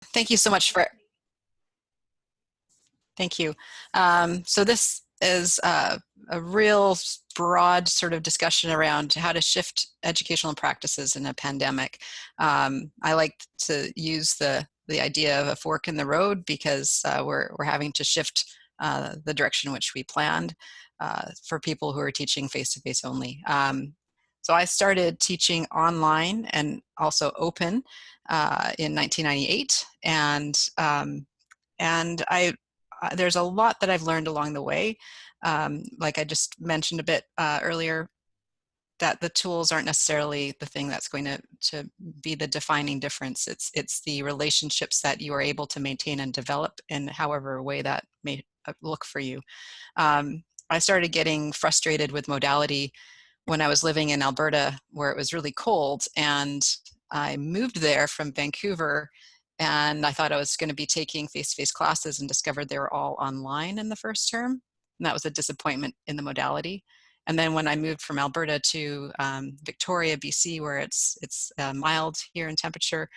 Thank you so much for, thank you. So this is a real broad sort of discussion around how to shift educational practices in a pandemic. I like to use the idea of a fork in the road because we're having to shift the direction in which we planned for people who are teaching face-to-face only. So I started teaching online and also open in 1998, and there's a lot that I've learned along the way. Like I just mentioned a bit earlier, that the tools aren't necessarily the thing that's going to be the defining difference. It's the relationships that you are able to maintain and develop in however way that may look for you. I started getting frustrated with modality when I was living in Alberta, where it was really cold, and I moved there from Vancouver, and I thought I was going to be taking face-to-face classes and discovered they were all online in the first term. And that was a disappointment in the modality. And then when I moved from Alberta to Victoria, BC, where it's mild here in temperature,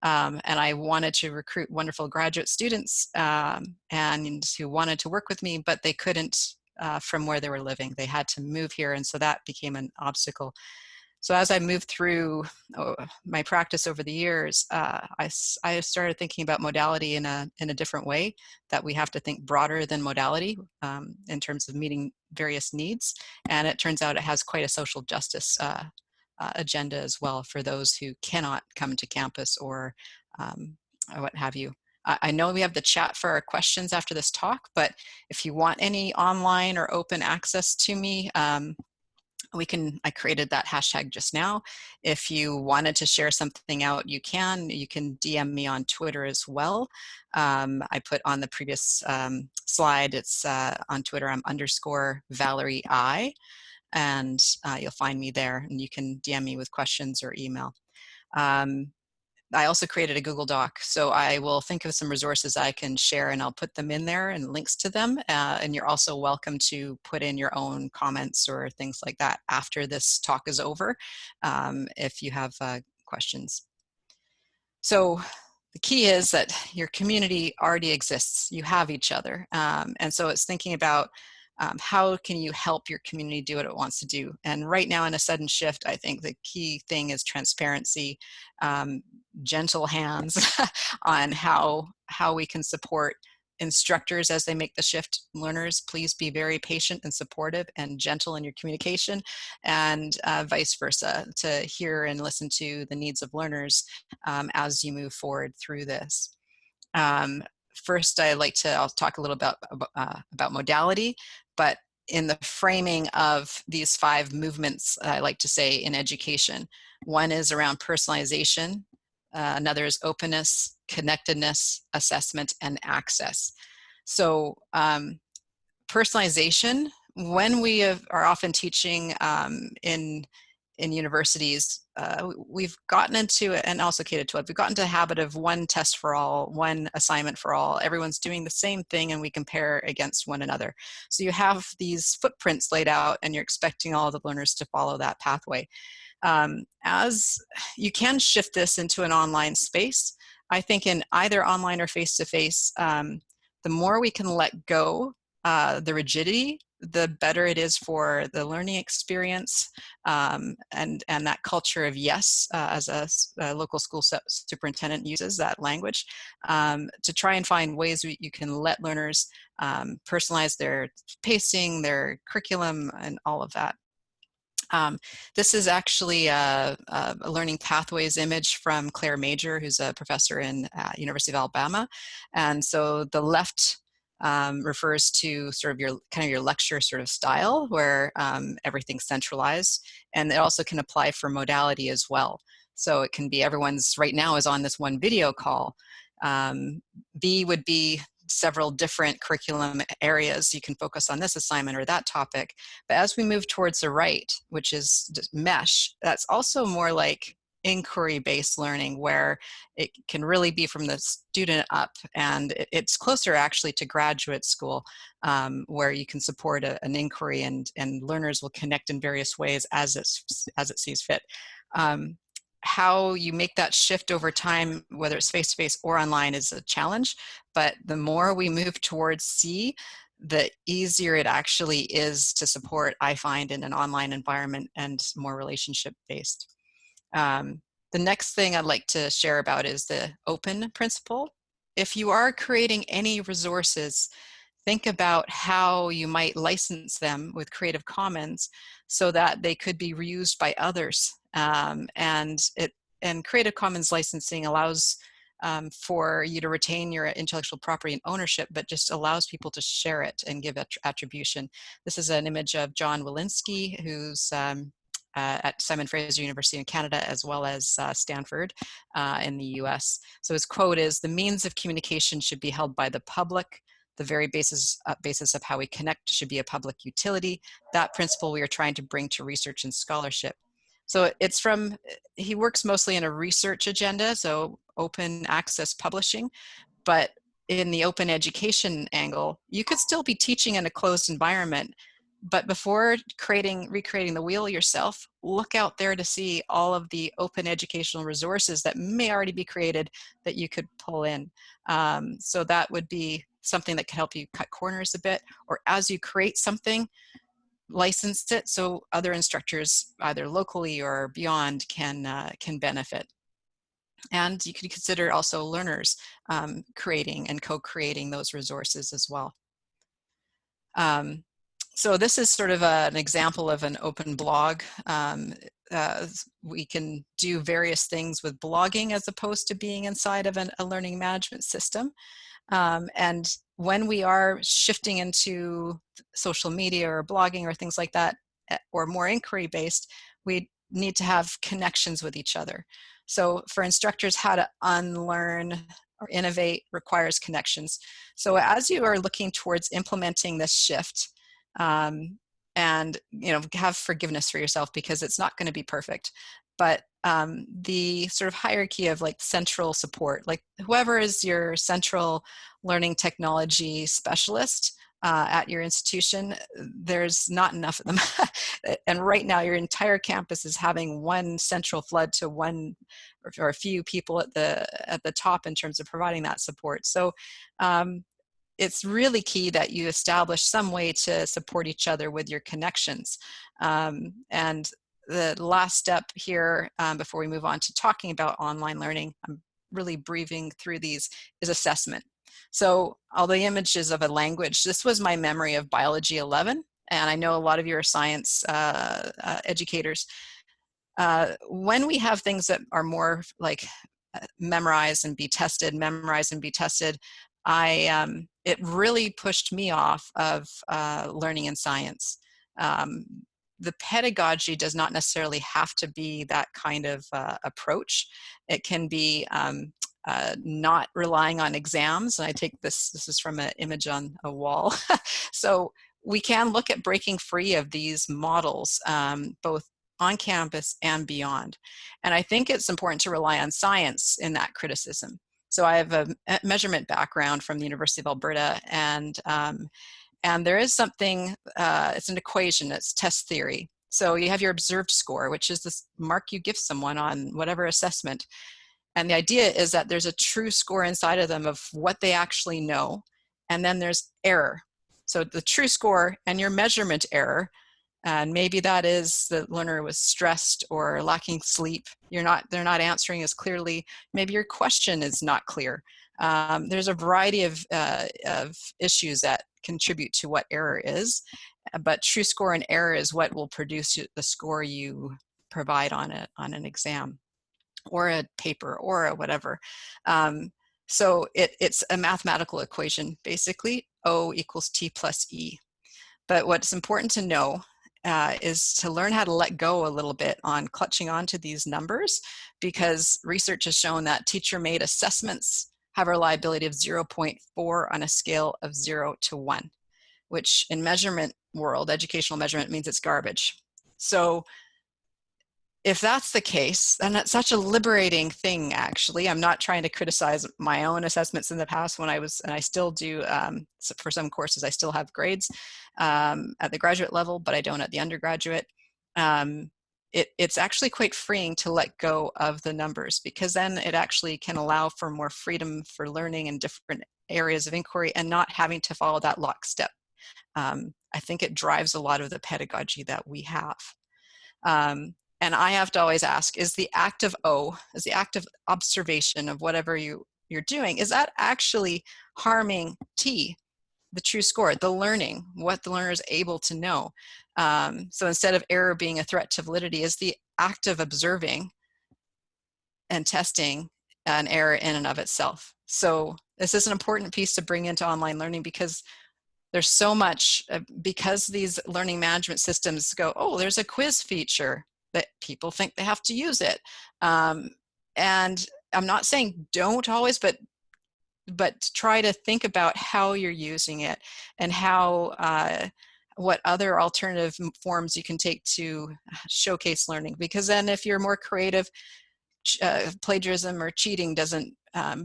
and I wanted to recruit wonderful graduate students and who wanted to work with me, but they couldn't from where they were living. They had to move here, and so that became an obstacle. So as I moved through my practice over the years, I started thinking about modality in a different way, that we have to think broader than modality in terms of meeting various needs. And it turns out it has quite a social justice agenda as well for those who cannot come to campus or what have you. I know we have the chat for our questions after this talk, but if you want any online or open access to me, I created that hashtag just now. If you wanted to share something out, you can DM me on Twitter as well. I put on the previous slide, it's on Twitter, I'm _Valerie I, and you'll find me there, and you can DM me with questions or email. I also created a Google Doc, so I will think of some resources I can share, and I'll put them in there and links to them. And you're also welcome to put in your own comments or things like that after this talk is over, if you have questions. So the key is that your community already exists. You have each other. And so it's thinking about how can you help your community do what it wants to do? And right now in a sudden shift, I think the key thing is transparency, gentle hands on how we can support instructors as they make the shift. Learners, please be very patient and supportive and gentle in your communication, and vice versa, to hear and listen to the needs of learners as you move forward through this. First, I'll talk a little about modality, but in the framing of these 5 movements, I like to say in education. One is around personalization, another is openness, connectedness, assessment, and access. So personalization, when we are often teaching in universities, we've gotten into, and also K-12, we've gotten into the habit of one test for all, one assignment for all. Everyone's doing the same thing and we compare against one another. So you have these footprints laid out and you're expecting all the learners to follow that pathway. As you can shift this into an online space, I think in either online or face-to-face, the more we can let go the rigidity, the better it is for the learning experience, and that culture of yes, as a local school superintendent uses that language, to try and find ways you can let learners personalize their pacing, their curriculum, and all of that. This is actually a learning pathways image from Claire Major, who's a professor in University of Alabama. And so the left refers to sort of your lecture sort of style, where everything's centralized, and it also can apply for modality as well. So it can be everyone's right now is on this one video call. B would be several different curriculum areas. You can focus on this assignment or that topic. But as we move towards the right, which is mesh, that's also more like inquiry-based learning, where it can really be from the student up, and it's closer actually to graduate school, where you can support an inquiry, and learners will connect in various ways as it sees fit. how you make that shift over time, whether it's face-to-face or online, is a challenge. But the more we move towards C, the easier it actually is to support, I find, in an online environment and more relationship-based. Um, the next thing I'd like to share about is the open principle. If you are creating any resources, think about how you might license them with Creative Commons so that they could be reused by others. And Creative Commons licensing allows for you to retain your intellectual property and ownership, but just allows people to share it and give attribution. This is an image of John Walensky, who's at Simon Fraser University in Canada, as well as Stanford in the US. So his quote is, "The means of communication should be held by the public. The very basis of how we connect should be a public utility. That principle we are trying to bring to research and scholarship." So it's from, he works mostly in a research agenda, so open access publishing, but in the open education angle, you could still be teaching in a closed environment. But before recreating the wheel yourself, look out there to see all of the open educational resources that may already be created that you could pull in. So that would be something that could help you cut corners a bit, or as you create something, license it so other instructors, either locally or beyond, can benefit. And you could consider also learners creating and co-creating those resources as well. So this is sort of an example of an open blog. We can do various things with blogging as opposed to being inside of a learning management system. And when we are shifting into social media or blogging or things like that, or more inquiry-based, we need to have connections with each other. So for instructors, how to unlearn or innovate requires connections. So as you are looking towards implementing this shift, and have forgiveness for yourself, because it's not going to be perfect, but the sort of hierarchy of like central support, like whoever is your central learning technology specialist at your institution, there's not enough of them. And right now your entire campus is having one central flood to one or a few people at the top in terms of providing that support. So it's really key that you establish some way to support each other with your connections. And the last step here, before we move on to talking about online learning, I'm really breezing through these, is assessment. So all the images of a language, this was my memory of Biology 11, and I know a lot of you are science educators. When we have things that are more like memorize and be tested, it really pushed me off of learning in science. The pedagogy does not necessarily have to be that kind of approach. It can be not relying on exams. And I take this is from an image on a wall. So we can look at breaking free of these models, both on campus and beyond. And I think it's important to rely on science in that criticism. So I have a measurement background from the University of Alberta, and there is something, it's an equation, it's test theory. So you have your observed score, which is this mark you give someone on whatever assessment. And the idea is that there's a true score inside of them of what they actually know. And then there's error. So the true score and your measurement error, and maybe that is the learner was stressed or lacking sleep. They're not answering as clearly. Maybe your question is not clear. There's a variety of issues that contribute to what error is, but true score and error is what will produce the score you provide on an exam or a paper or a whatever. So it's a mathematical equation, basically. O equals T plus E. But what's important to know is to learn how to let go a little bit on clutching onto these numbers, because research has shown that teacher-made assessments have a reliability of 0.4 on a scale of 0 to 1, which in measurement world, educational measurement, means it's garbage. So if that's the case, then that's such a liberating thing, actually. I'm not trying to criticize my own assessments in the past when and I still do, so for some courses, I still have grades at the graduate level, but I don't at the undergraduate. it's actually quite freeing to let go of the numbers, because then it actually can allow for more freedom for learning in different areas of inquiry and not having to follow that lockstep. I think it drives a lot of the pedagogy that we have. And I have to always ask, is the act of is the act of observation of whatever you're doing, is that actually harming T, the true score, the learning, what the learner is able to know? So instead of error being a threat to validity, is the act of observing and testing an error in and of itself? So this is an important piece to bring into online learning, because there's so much, because these learning management systems go, oh, there's a quiz feature, that people think they have to use it. And I'm not saying don't always, but try to think about how you're using it, and how what other alternative forms you can take to showcase learning. Because then if you're more creative, plagiarism or cheating doesn't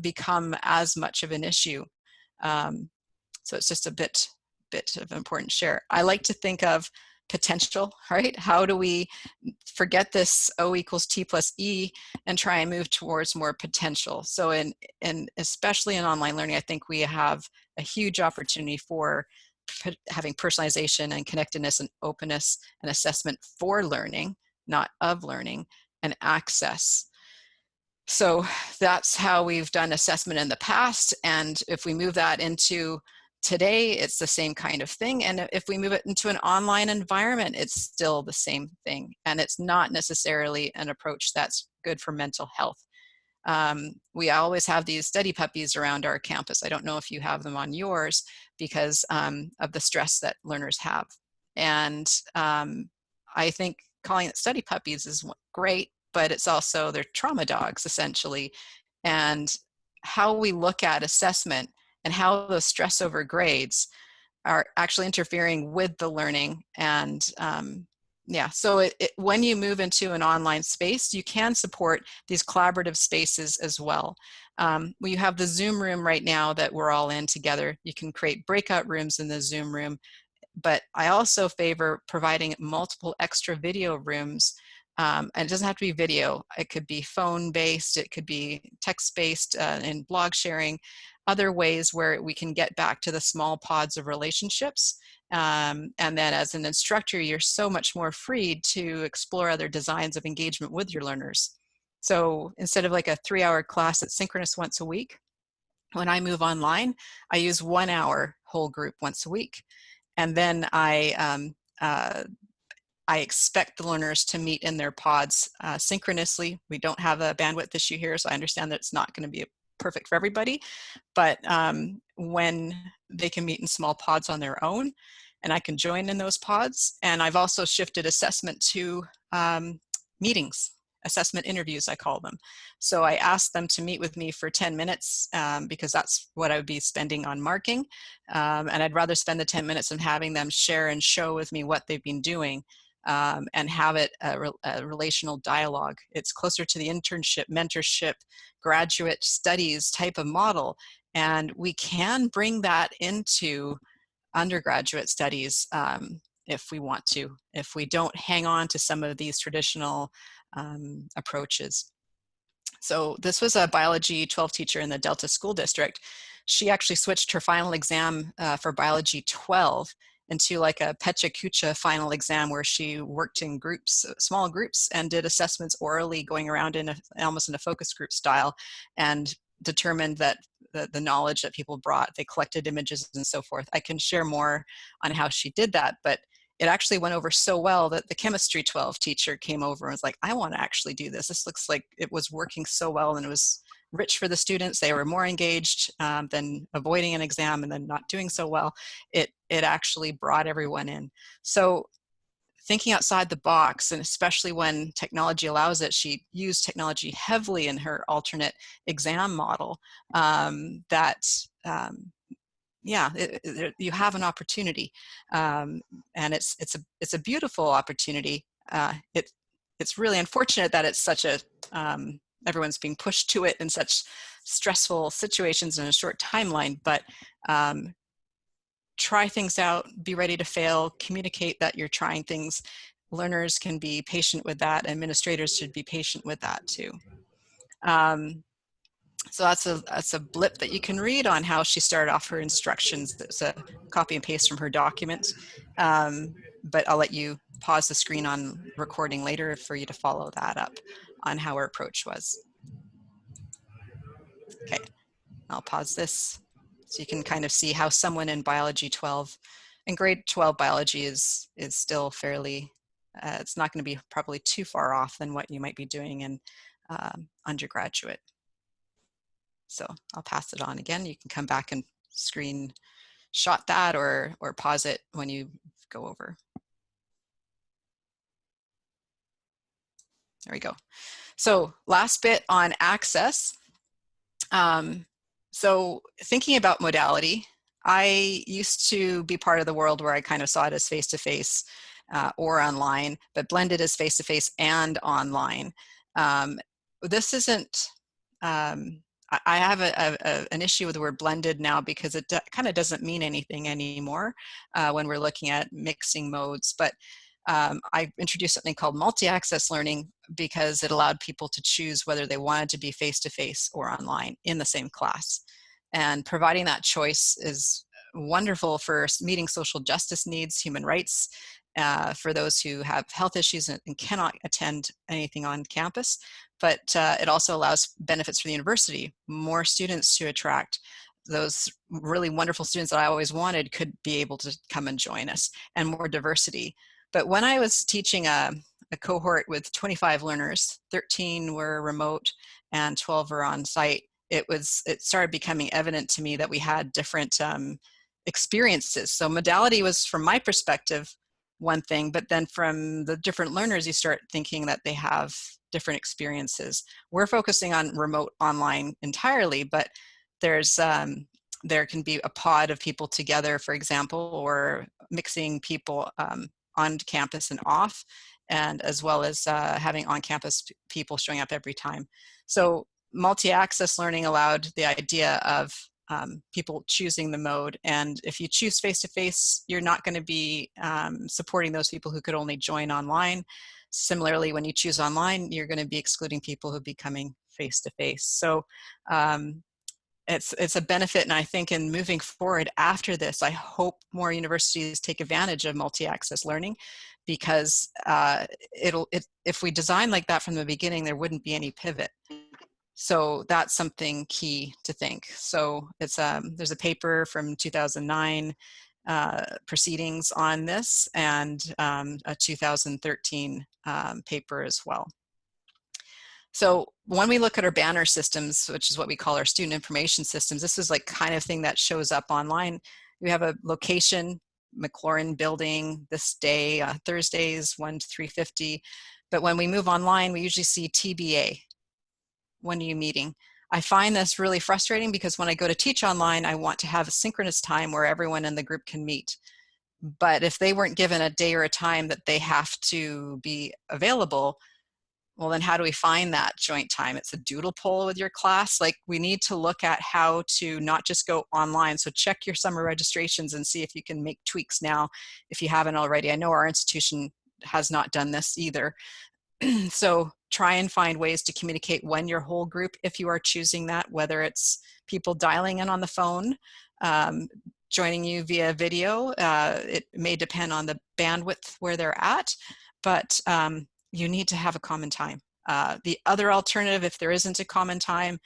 become as much of an issue. So it's just a bit of important share. I like to think of potential, right? How do we forget this O equals T plus E and try and move towards more potential? So especially in online learning, I think we have a huge opportunity for having personalization and connectedness and openness and assessment for learning, not of learning, and access. So that's how we've done assessment in the past. And if we move that into today, it's the same kind of thing. And if we move it into an online environment, it's still the same thing. And it's not necessarily an approach that's good for mental health. We always have these study puppies around our campus. I don't know if you have them on yours, because of the stress that learners have. And I think calling it study puppies is great, but it's also their trauma dogs, essentially. And how we look at assessment and how the stress over grades are actually interfering with the learning. And yeah, so when you move into an online space, you can support these collaborative spaces as well. We have the Zoom room right now that we're all in together. You can create breakout rooms in the Zoom room, but I also favor providing multiple extra video rooms. And it doesn't have to be video. It could be phone-based, it could be text-based, and blog sharing, other ways where we can get back to the small pods of relationships. And then as an instructor, you're so much more free to explore other designs of engagement with your learners. So instead of like a 3-hour class that's synchronous once a week, when I move online, I use 1 hour whole group once a week. And then I expect the learners to meet in their pods synchronously. We don't have a bandwidth issue here, so I understand that it's not going to be perfect for everybody, but when they can meet in small pods on their own, and I can join in those pods. And I've also shifted assessment to meetings, assessment interviews, I call them. So I ask them to meet with me for 10 minutes because that's what I would be spending on marking. And I'd rather spend the 10 minutes on having them share and show with me what they've been doing. And have it a relational dialogue. It's closer to the internship, mentorship, graduate studies type of model. And we can bring that into undergraduate studies if we want to, if we don't hang on to some of these traditional approaches. So this was a biology 12 teacher in the Delta School District. She actually switched her final exam for biology 12 into like a Pecha Kucha final exam, where she worked in groups, small groups, and did assessments orally, going around in almost in a focus group style, and determined that the knowledge that people brought, they collected images and so forth. I can share more on how she did that, but it actually went over so well that the chemistry 12 teacher came over and was like, I want to actually do this. This looks like it was working so well, and it was rich for the students. They were more engaged than avoiding an exam and then not doing so well. It actually brought everyone in. So thinking outside the box, and especially when technology allows it, she used technology heavily in her alternate exam model. Yeah, you have an opportunity, and it's a beautiful opportunity. It's really unfortunate that it's such a everyone's being pushed to it in such stressful situations in a short timeline, but try things out, be ready to fail, communicate that you're trying things, learners can be patient with that. Administrators should be patient with that too. So that's a blip that you can read on how she started off her instructions. It's a copy and paste from her documents. But I'll let you pause the screen on recording later for you to follow that up on how her approach was. Okay, I'll pause this so you can kind of see how someone in biology 12, and grade 12 biology is still fairly, it's not going to be probably too far off than what you might be doing in undergraduate. So I'll pass it on again. You can come back and screenshot that or pause it when you go over. There we go. So last bit on access. So thinking about modality, I used to be part of the world where I kind of saw it as face-to-face or online, but blended as face-to-face and online. This isn't, I have an issue with the word blended now because it kind of doesn't mean anything anymore when we're looking at mixing modes. But I introduced something called multi-access learning because it allowed people to choose whether they wanted to be face-to-face or online in the same class. And providing that choice is wonderful for meeting social justice needs, human rights, for those who have health issues and cannot attend anything on campus. But it also allows benefits for the university, more students to attract. Those really wonderful students that I always wanted could be able to come and join us, and more diversity. But when I was teaching a cohort with 25 learners, 13 were remote and 12 were on site, it started becoming evident to me that we had different experiences. So modality was, from my perspective, one thing, but then from the different learners, you start thinking that they have different experiences. We're focusing on remote online entirely, but there's there can be a pod of people together, for example, or mixing people on campus and off, and as well as having on-campus people showing up every time. So multi-access learning allowed the idea of people choosing the mode. And if you choose face-to-face, you're not going to be supporting those people who could only join online. Similarly, when you choose online, you're going to be excluding people who be coming face-to-face. So it's a benefit, and I think in moving forward after this, I hope more universities take advantage of multi-access learning, because if we design like that from the beginning, there wouldn't be any pivot. So that's something key to think. So it's there's a paper from 2009 proceedings on this, and a 2013 paper as well. So when we look at our banner systems, which is what we call our student information systems, this is like kind of thing that shows up online. We have a location, McLaurin building, this day, Thursdays, 1 to 3:50. But when we move online, we usually see TBA, when are you meeting? I find this really frustrating because when I go to teach online, I want to have a synchronous time where everyone in the group can meet. But if they weren't given a day or a time that they have to be available, well, then how do we find that joint time? It's a doodle poll with your class. Like, we need to look at how to not just go online. So check your summer registrations and see if you can make tweaks now if you haven't already. I know our institution has not done this either. So try and find ways to communicate when your whole group, if you are choosing that, whether it's people dialing in on the phone, joining you via video. It may depend on the bandwidth where they're at, but you need to have a common time. The other alternative, if there isn't a common time,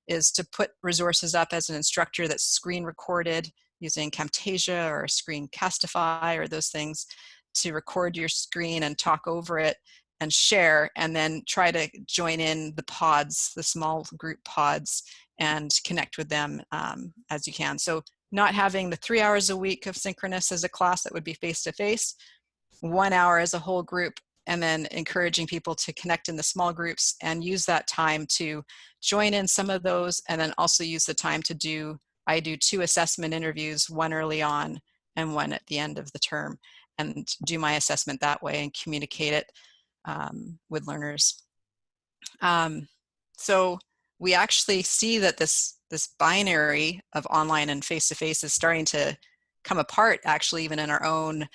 is to put resources up as an instructor that's screen recorded using Camtasia or Screencastify or those things, to record your screen and talk over it and share, and then try to join in the pods, the small group pods, and connect with them as you can. So not having the 3 hours a week of synchronous as a class that would be face-to-face, 1 hour as a whole group, and then encouraging people to connect in the small groups and use that time to join in some of those, and then also use the time to do, I do 2 assessment interviews, one early on and one at the end of the term, and do my assessment that way and communicate it with learners. So we actually see that this binary of online and face-to-face is starting to come apart, actually, even in our own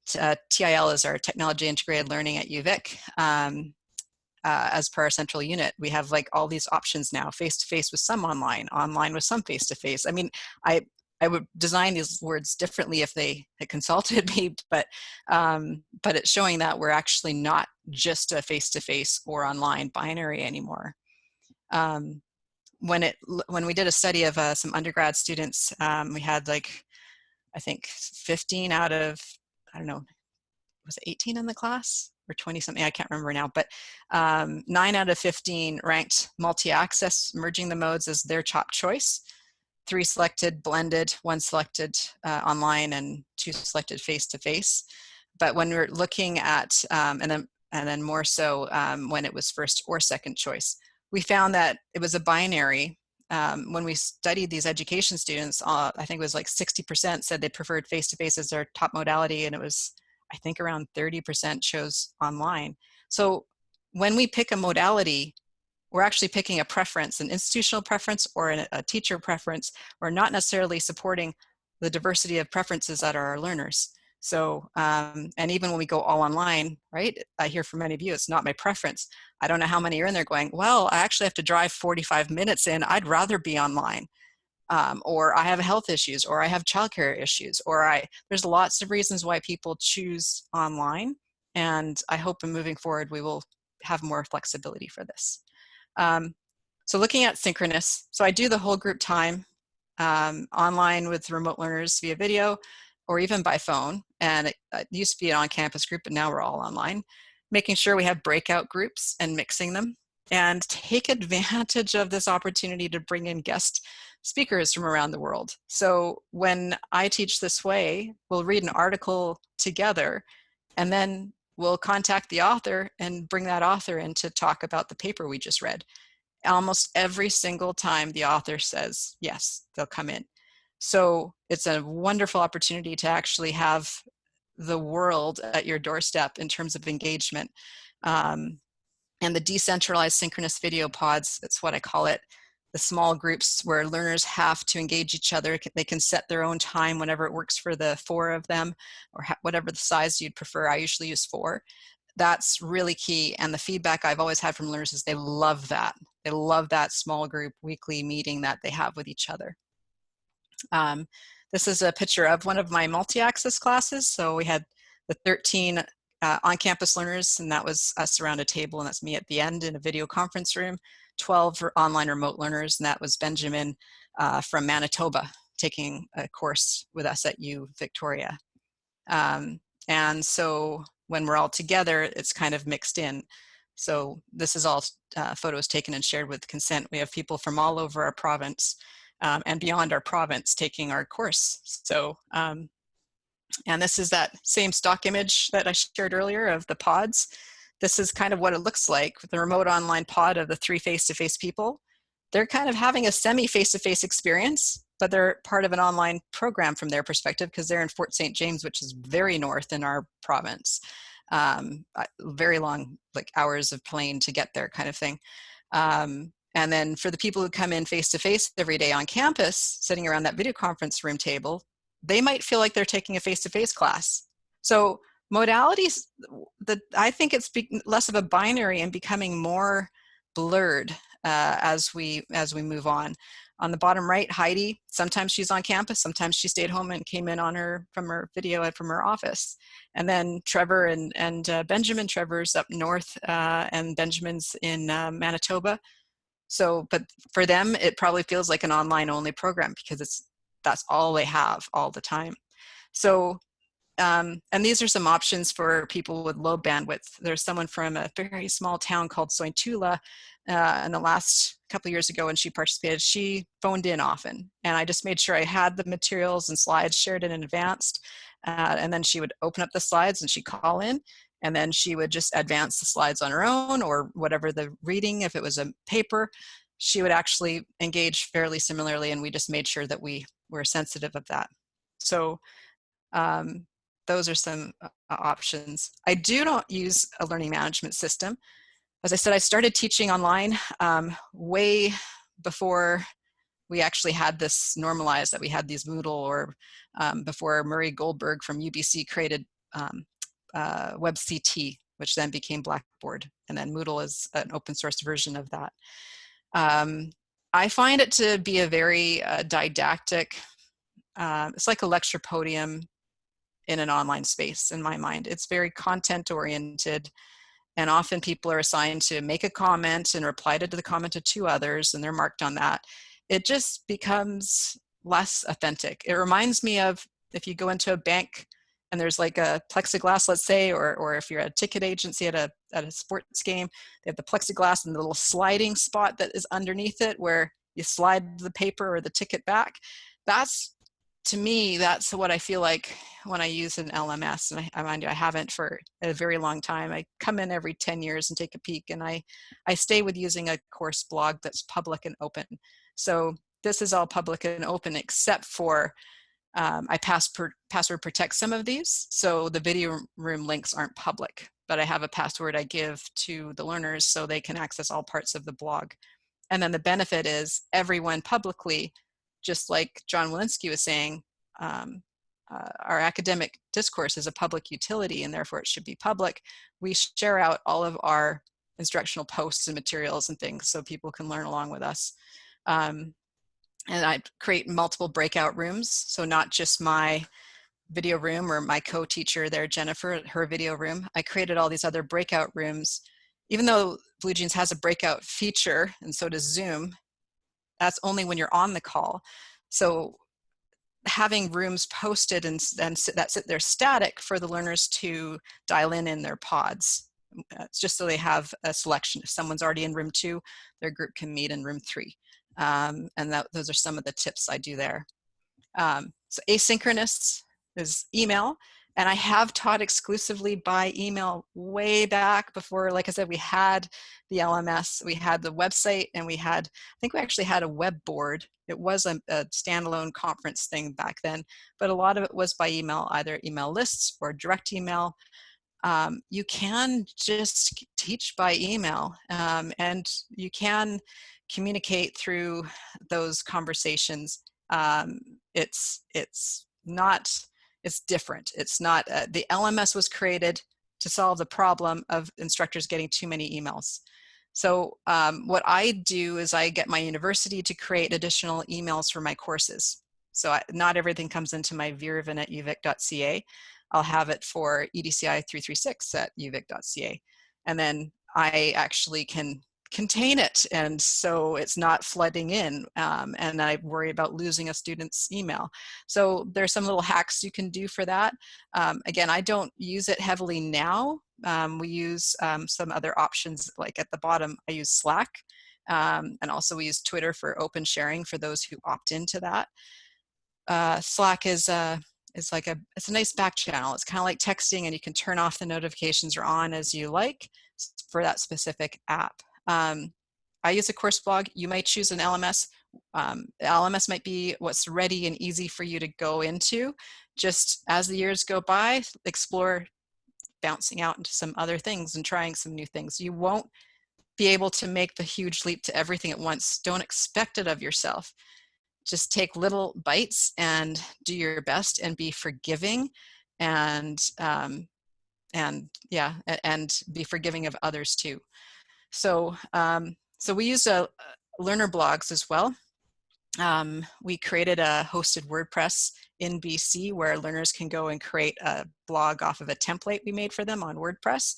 TIL is our Technology Integrated Learning at UVic. As per our central unit, we have like all these options now, face-to-face with some online, online with some face-to-face. I mean, I would design these words differently if they had consulted me, but it's showing that we're actually not just a face-to-face or online binary anymore. When we did a study of some undergrad students, we had like, I think 15 out of, I don't know, was it 18 in the class or 20 something? I can't remember now, but 9 out of 15 ranked multi-access, merging the modes as their top choice. 3 selected blended, 1 selected online, and 2 selected face-to-face. But when we're looking at, and then more so when it was first or second choice, we found that it was a binary. When we studied these education students, I think it was like 60% said they preferred face-to-face as their top modality, and it was, I think, around 30% chose online. So when we pick a modality, we're actually picking a preference, an institutional preference or a teacher preference. We're not necessarily supporting the diversity of preferences that are our learners. So, and even when we go all online, right, I hear from many of you, it's not my preference. I don't know how many are in there going, well, I actually have to drive 45 minutes in, I'd rather be online. Or I have health issues, or I have childcare issues, or there's lots of reasons why people choose online. And I hope in moving forward, we will have more flexibility for this. So looking at synchronous, so I do the whole group time online with remote learners via video or even by phone. And it used to be an on-campus group, but now we're all online. Making sure we have breakout groups and mixing them, and take advantage of this opportunity to bring in guest speakers from around the world. So when I teach this way, we'll read an article together, and then we'll contact the author and bring that author in to talk about the paper we just read. Almost every single time the author says yes, they'll come in. So it's a wonderful opportunity to actually have the world at your doorstep in terms of engagement. And the decentralized synchronous video pods, that's what I call it, the small groups where learners have to engage each other. They can set their own time whenever it works for the 4 of them, or whatever the size you'd prefer. I usually use 4. That's really key. And the feedback I've always had from learners is they love that. They love that small group weekly meeting that they have with each other. This is a picture of one of my multi-access classes. So we had the 13 on-campus learners, and that was us around a table, and that's me at the end in a video conference room. 12 online remote learners, and that was Benjamin from Manitoba taking a course with us at U Victoria. And so when we're all together, it's kind of mixed in. So this is all photos taken and shared with consent. We have people from all over our province and beyond our province taking our course. So, and this is that same stock image that I shared earlier of the pods. This is kind of what it looks like with the remote online pod of the 3 face-to-face people. They're kind of having a semi-face-to-face experience, but they're part of an online program from their perspective because they're in Fort St. James, which is very north in our province. Very long, like hours of plane to get there kind of thing. And then for the people who come in face-to-face every day on campus, sitting around that video conference room table, they might feel like they're taking a face-to-face class. So modalities, I think it's less of a binary and becoming more blurred as we move on. On the bottom right, Heidi, sometimes she's on campus, sometimes she stayed home and came in from her video and from her office. And then Trevor and Benjamin. Trevor's up north and Benjamin's in Manitoba. So, but for them, it probably feels like an online only program because that's all they have all the time. So, and these are some options for people with low bandwidth. There's someone from a very small town called Sointula in the last couple of years ago when she participated. She phoned in often, and I just made sure I had the materials and slides shared in advance. And then she would open up the slides and she'd call in, and then she would just advance the slides on her own or whatever the reading, if it was a paper, she would actually engage fairly similarly, and we just made sure that we were sensitive of that. So those are some options. I do not use a learning management system. As I said, I started teaching online way before we actually had this normalized, that we had these Moodle, or before Murray Goldberg from UBC created WebCT, which then became Blackboard, and then Moodle is an open source version of that. I find it to be a very didactic, it's like a lecture podium in an online space in my mind. It's very content oriented, and often people are assigned to make a comment and reply to the comment of two others, and they're marked on that. It just becomes less authentic. It reminds me of if you go into a bank and there's like a plexiglass, let's say, or if you're at a ticket agency at a sports game, they have the plexiglass and the little sliding spot that is underneath it where you slide the paper or the ticket back. That's, to me, that's what I feel like when I use an LMS. And I mind you, I haven't for a very long time. I come in every 10 years and take a peek, and I stay with using a course blog that's public and open. So this is all public and open except for I password protect some of these, so the video room links aren't public, but I have a password I give to the learners so they can access all parts of the blog. And then the benefit is everyone publicly, just like John Walensky was saying, our academic discourse is a public utility and therefore it should be public. We share out all of our instructional posts and materials and things so people can learn along with us. And I create multiple breakout rooms. So not just my video room or my co-teacher there, Jennifer, her video room. I created all these other breakout rooms. Even though BlueJeans has a breakout feature, and so does Zoom, that's only when you're on the call. So having rooms posted and that sit there static for the learners to dial in their pods. It's just so they have a selection. If someone's already in room 2, their group can meet in room 3. And those are some of the tips I do there. So asynchronous is email, and I have taught exclusively by email way back before. Like I said, we had the LMS, we had the website, and I think we actually had a web board. It was a standalone conference thing back then, but a lot of it was by email, either email lists or direct email. You can just teach by email, and you can communicate through those conversations. It's different. It's not, the LMS was created to solve the problem of instructors getting too many emails. So what I do is I get my university to create additional emails for my courses. So not everything comes into my virvin at uvic.ca. I'll have it for EDCI 336 at uvic.ca. And then I actually can contain it, and so it's not flooding in, and I worry about losing a student's email. So there's some little hacks you can do for that. Again, I don't use it heavily now. We use some other options, like at the bottom I use Slack, and also we use Twitter for open sharing for those who opt into that. Slack is it's a nice back channel. It's kind of like texting, and you can turn off the notifications or on as you like for that specific app. I use a course blog. You might choose an LMS. LMS might be what's ready and easy for you to go into. Just as the years go by, explore bouncing out into some other things and trying some new things. You won't be able to make the huge leap to everything at once. Don't expect it of yourself. Just take little bites and do your best and be forgiving, and be forgiving of others too. So so we use learner blogs as well. We created a hosted WordPress in BC where learners can go and create a blog off of a template we made for them on WordPress.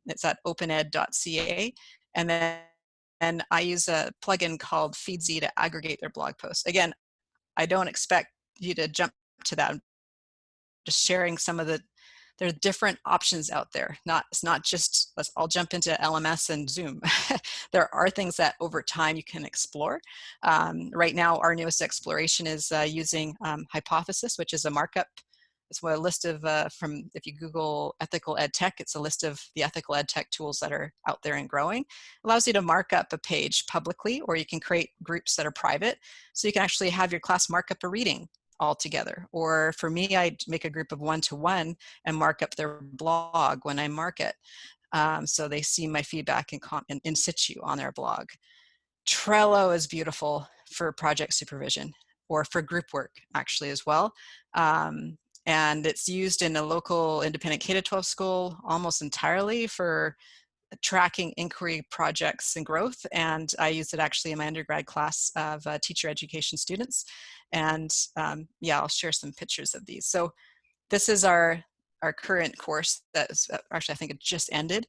It's at opened.ca. And then I use a plugin called Feedsy to aggregate their blog posts. Again, I don't expect you to jump to that. I'm just sharing some of there are different options out there. It's not just, let's all jump into LMS and Zoom. There are things that over time you can explore. Right now, our newest exploration is using Hypothesis, which is a markup. It's a list of, if you Google ethical ed tech, it's a list of the ethical ed tech tools that are out there and growing. It allows you to mark up a page publicly, or you can create groups that are private. So you can actually have your class mark up a reading all together. Or for me, I make a group of 1-to-1 and mark up their blog when I mark it. So they see my feedback in situ on their blog. Trello is beautiful for project supervision or for group work actually as well. And it's used in a local independent K-12 school almost entirely for tracking inquiry projects and growth. And I used it actually in my undergrad class of teacher education students. And yeah, I'll share some pictures of these. So this is our current course that's actually, I think it just ended,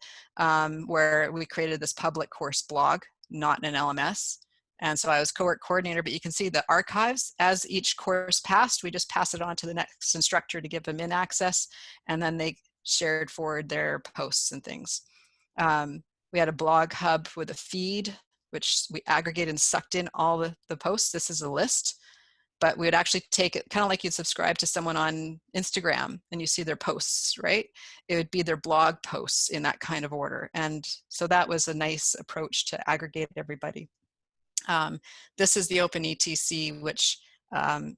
where we created this public course blog, not in an LMS. And so I was cohort coordinator, but you can see the archives as each course passed, we just pass it on to the next instructor to give them in access, and then they shared forward their posts and things. We had a blog hub with a feed, which we aggregated and sucked in all the posts. This is a list, but we would actually take it kind of like you'd subscribe to someone on Instagram and you see their posts, right? It would be their blog posts in that kind of order. And so that was a nice approach to aggregate everybody. This is the OpenETC, which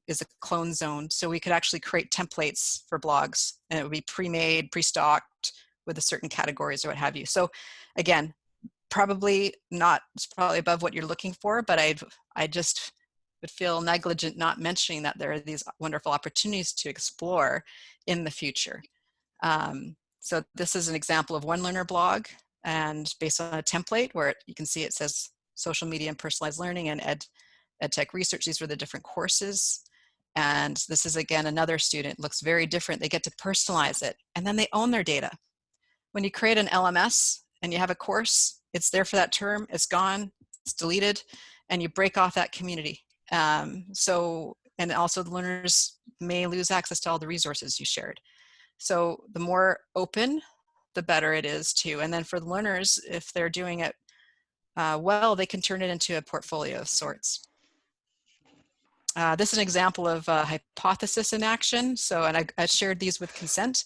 is a clone zone. So we could actually create templates for blogs, and it would be pre-made, pre-stocked with a certain categories or what have you. So again, probably not, it's probably above what you're looking for, but I just would feel negligent not mentioning that there are these wonderful opportunities to explore in the future. So this is an example of one learner blog, and based on a template where you can see it says social media and personalized learning and EdTech research. These were the different courses. And this is, again, another student. Looks very different. They get to personalize it, and then they own their data. When you create an LMS and you have a course, it's there for that term, it's gone, it's deleted, and you break off that community. And also the learners may lose access to all the resources you shared. So the more open, the better it is too. And then for the learners, if they're doing it well, they can turn it into a portfolio of sorts. This is an example of hypothesis in action. So, and I shared these with consent.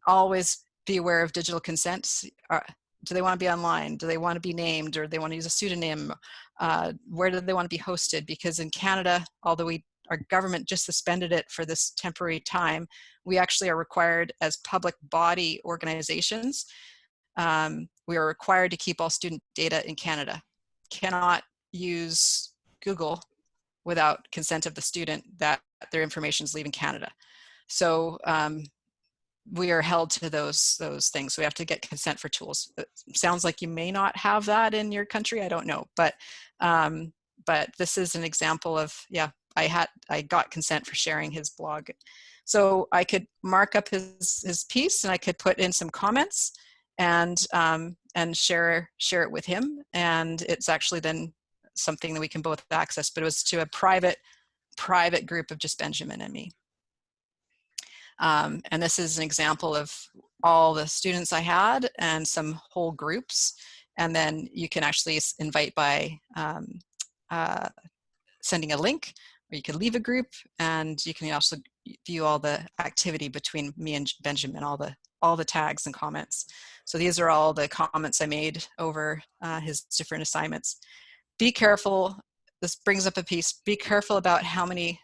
Always be aware of digital consent. Do they want to be online? Do they want to be named, or they want to use a pseudonym? Where do they want to be hosted? Because in Canada, although our government just suspended it for this temporary time, we actually are required as public body organizations, we are required to keep all student data in Canada. Cannot use Google without consent of the student that their information is leaving Canada. So we are held to those things. So we have to get consent for tools. It sounds like you may not have that in your country. I don't know, but this is an example of, yeah, I got consent for sharing his blog. So I could mark up his piece, and I could put in some comments and share it with him. And it's actually then something that we can both access, but it was to a private group of just Benjamin and me. And this is an example of all the students I had and some whole groups. And then you can actually invite by sending a link, or you can leave a group, and you can also view all the activity between me and Benjamin, all the tags and comments. So these are all the comments I made over his different assignments. Be careful, this brings up a piece, be careful about how many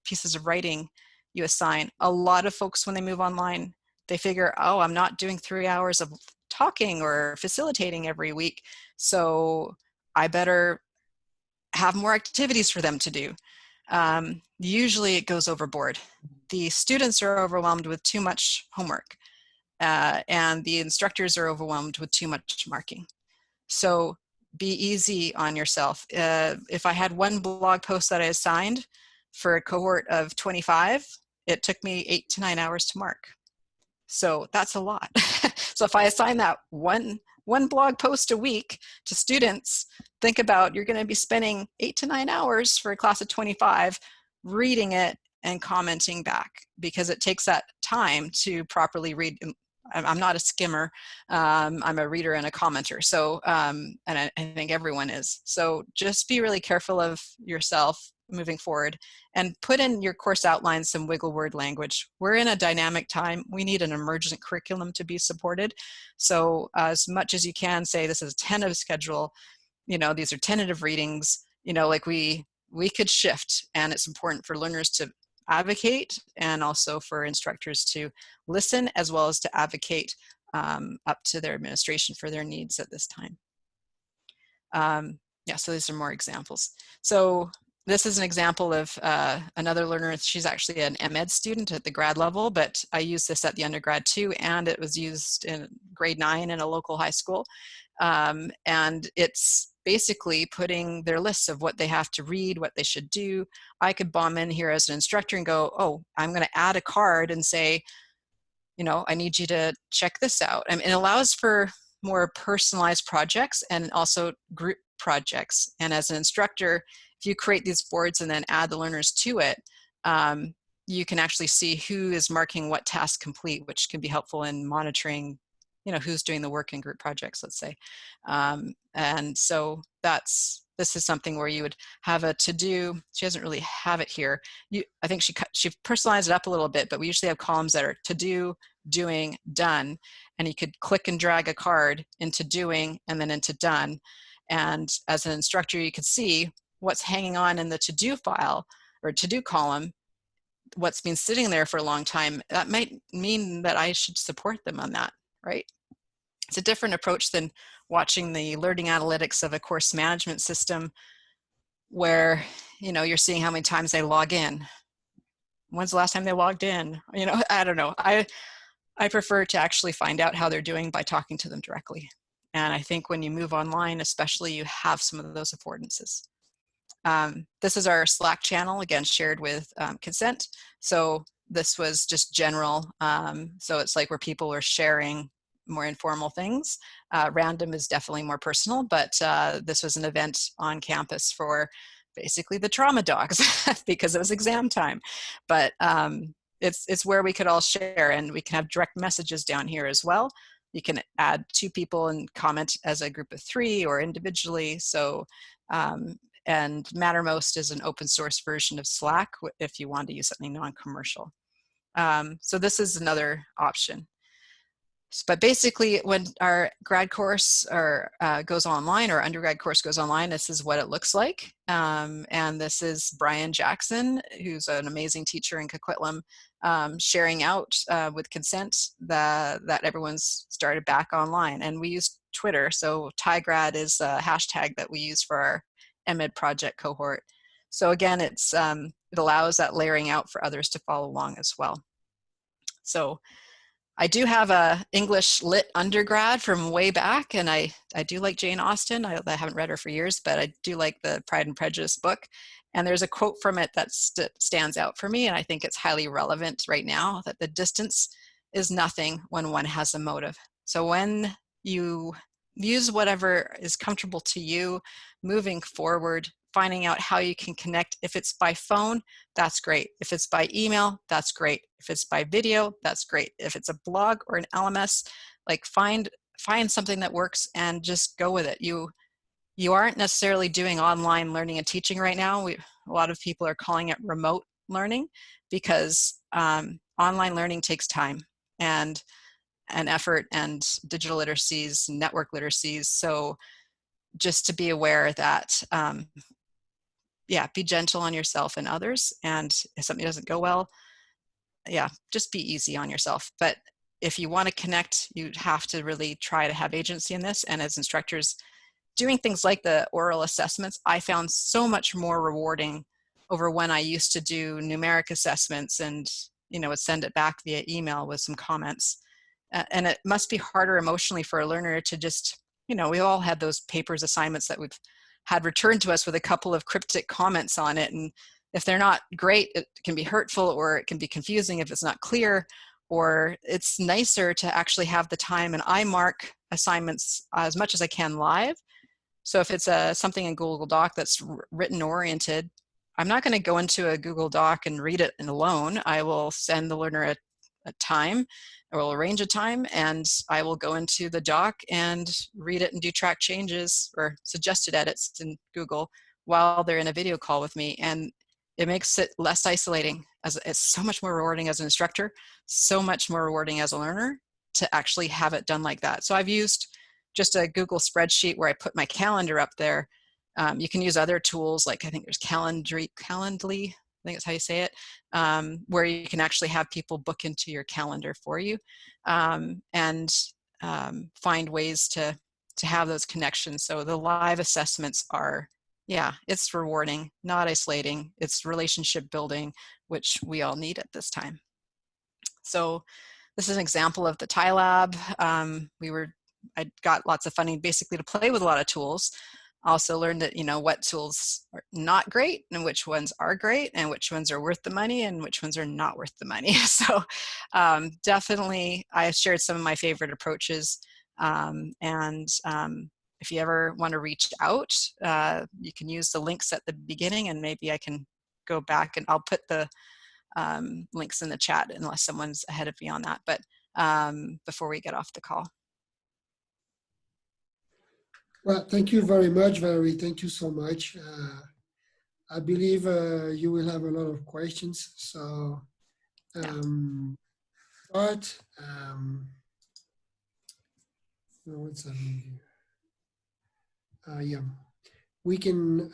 pieces of writing you assign. A lot of folks, when they move online, they figure, oh, I'm not doing 3 hours of talking or facilitating every week, so I better have more activities for them to do. Usually it goes overboard. The students are overwhelmed with too much homework, and the instructors are overwhelmed with too much marking. So be easy on yourself. If I had one blog post that I assigned for a cohort of 25, it took me 8 to 9 hours to mark. So that's a lot. So if I assign that one blog post a week to students, think about, you're going to be spending 8 to 9 hours for a class of 25 reading it and commenting back, because it takes that time to properly read. I'm not a skimmer. I'm a reader and a commenter. So, and I think everyone is. So just be really careful of yourself moving forward, and put in your course outlines some wiggle word language. We're in a dynamic time. We need an emergent curriculum to be supported. So as much as you can say, this is a tentative schedule, these are tentative readings, like we could shift, and it's important for learners to advocate, and also for instructors to listen, as well as to advocate up to their administration for their needs at this time. Yeah, so these are more examples. So this is an example of another learner. She's actually an MEd student at the grad level, but I used this at the undergrad too, and it was used in grade 9 in a local high school. And it's basically putting their lists of what they have to read, what they should do. I could bomb in here as an instructor and go, oh, I'm going to add a card and say, you know, I need you to check this out. I mean, it allows for more personalized projects and also group projects. And as an instructor, if you create these boards and then add the learners to it, you can actually see who is marking what task complete, which can be helpful in monitoring, you know, who's doing the work in group projects, let's say. And so this is something where you would have a to-do. She doesn't really have it here. I think she personalized it up a little bit, but we usually have columns that are to-do, doing, done, and you could click and drag a card into doing and then into done. And as an instructor, you could see what's hanging on in the to-do file or to-do column, what's been sitting there for a long time. That might mean that I should support them on that, right? It's a different approach than watching the learning analytics of a course management system where, you know, you're seeing how many times they log in. When's the last time they logged in? You know, I don't know. I prefer to actually find out how they're doing by talking to them directly. And I think when you move online, especially, you have some of those affordances. This is our Slack channel, again, shared with consent. So this was just general. So it's like where people are sharing more informal things. Random is definitely more personal, but this was an event on campus for basically the trauma dogs because it was exam time. But it's where we could all share, and we can have direct messages down here as well. You can add 2 people and comment as a group of 3 or individually. So, and Mattermost is an open source version of Slack if you want to use something non-commercial. So this is another option. But basically, when our grad course or goes online, or undergrad course goes online, this is what it looks like. And this is Brian Jackson, who's an amazing teacher in Coquitlam, sharing out with consent that everyone's started back online. And we use Twitter, so TIGRAD is a hashtag that we use for our MEd project cohort. So again, it allows that layering out for others to follow along as well. So I do have a English Lit undergrad from way back, and I do like Jane Austen. I haven't read her for years, but I do like the Pride and Prejudice book. And there's a quote from it that stands out for me, and I think it's highly relevant right now, that the distance is nothing when one has a motive. So when you use whatever is comfortable to you, moving forward, finding out how you can connect. If it's by phone, that's great. If it's by email, that's great. If it's by video, that's great. If it's a blog or an LMS, like find something that works and just go with it. You aren't necessarily doing online learning and teaching right now. A lot of people are calling it remote learning because online learning takes time and effort and digital literacies, network literacies. So just to be aware that yeah, be gentle on yourself and others. And if something doesn't go well, yeah, just be easy on yourself. But if you want to connect, you have to really try to have agency in this. And as instructors, doing things like the oral assessments, I found so much more rewarding over when I used to do numeric assessments and, you know, would send it back via email with some comments. And it must be harder emotionally for a learner to just, you know, we all had those papers assignments that we've had returned to us with a couple of cryptic comments on it. And if they're not great, it can be hurtful, or it can be confusing if it's not clear, or it's nicer to actually have the time. And I mark assignments as much as I can live. So if it's something in Google Doc that's written oriented, I'm not going to go into a Google Doc and read it alone. I will send the learner a time, or will arrange a time, and I will go into the doc and read it and do track changes or suggested edits in Google while they're in a video call with me. And it makes it less isolating. It's so much more rewarding as an instructor, so much more rewarding as a learner to actually have it done like that. So I've used just a Google spreadsheet where I put my calendar up there. You can use other tools, like I think there's Calendly, I think that's how you say it, where you can actually have people book into your calendar for you, and find ways to have those connections. So the live assessments are Yeah, it's rewarding, not isolating. It's relationship building, which we all need at this time. So this is an example of the Thai lab. I got lots of funding basically to play with a lot of tools. Also learned that, what tools are not great and which ones are great and which ones are worth the money and which ones are not worth the money. So definitely I shared some of my favorite approaches. If you ever want to reach out, you can use the links at the beginning, and maybe I can go back and I'll put the links in the chat unless someone's ahead of me on that, but before we get off the call. Well, thank you very much, Valerie. Thank you so much. I believe you will have a lot of questions. So, but what's that mean here? Yeah, we can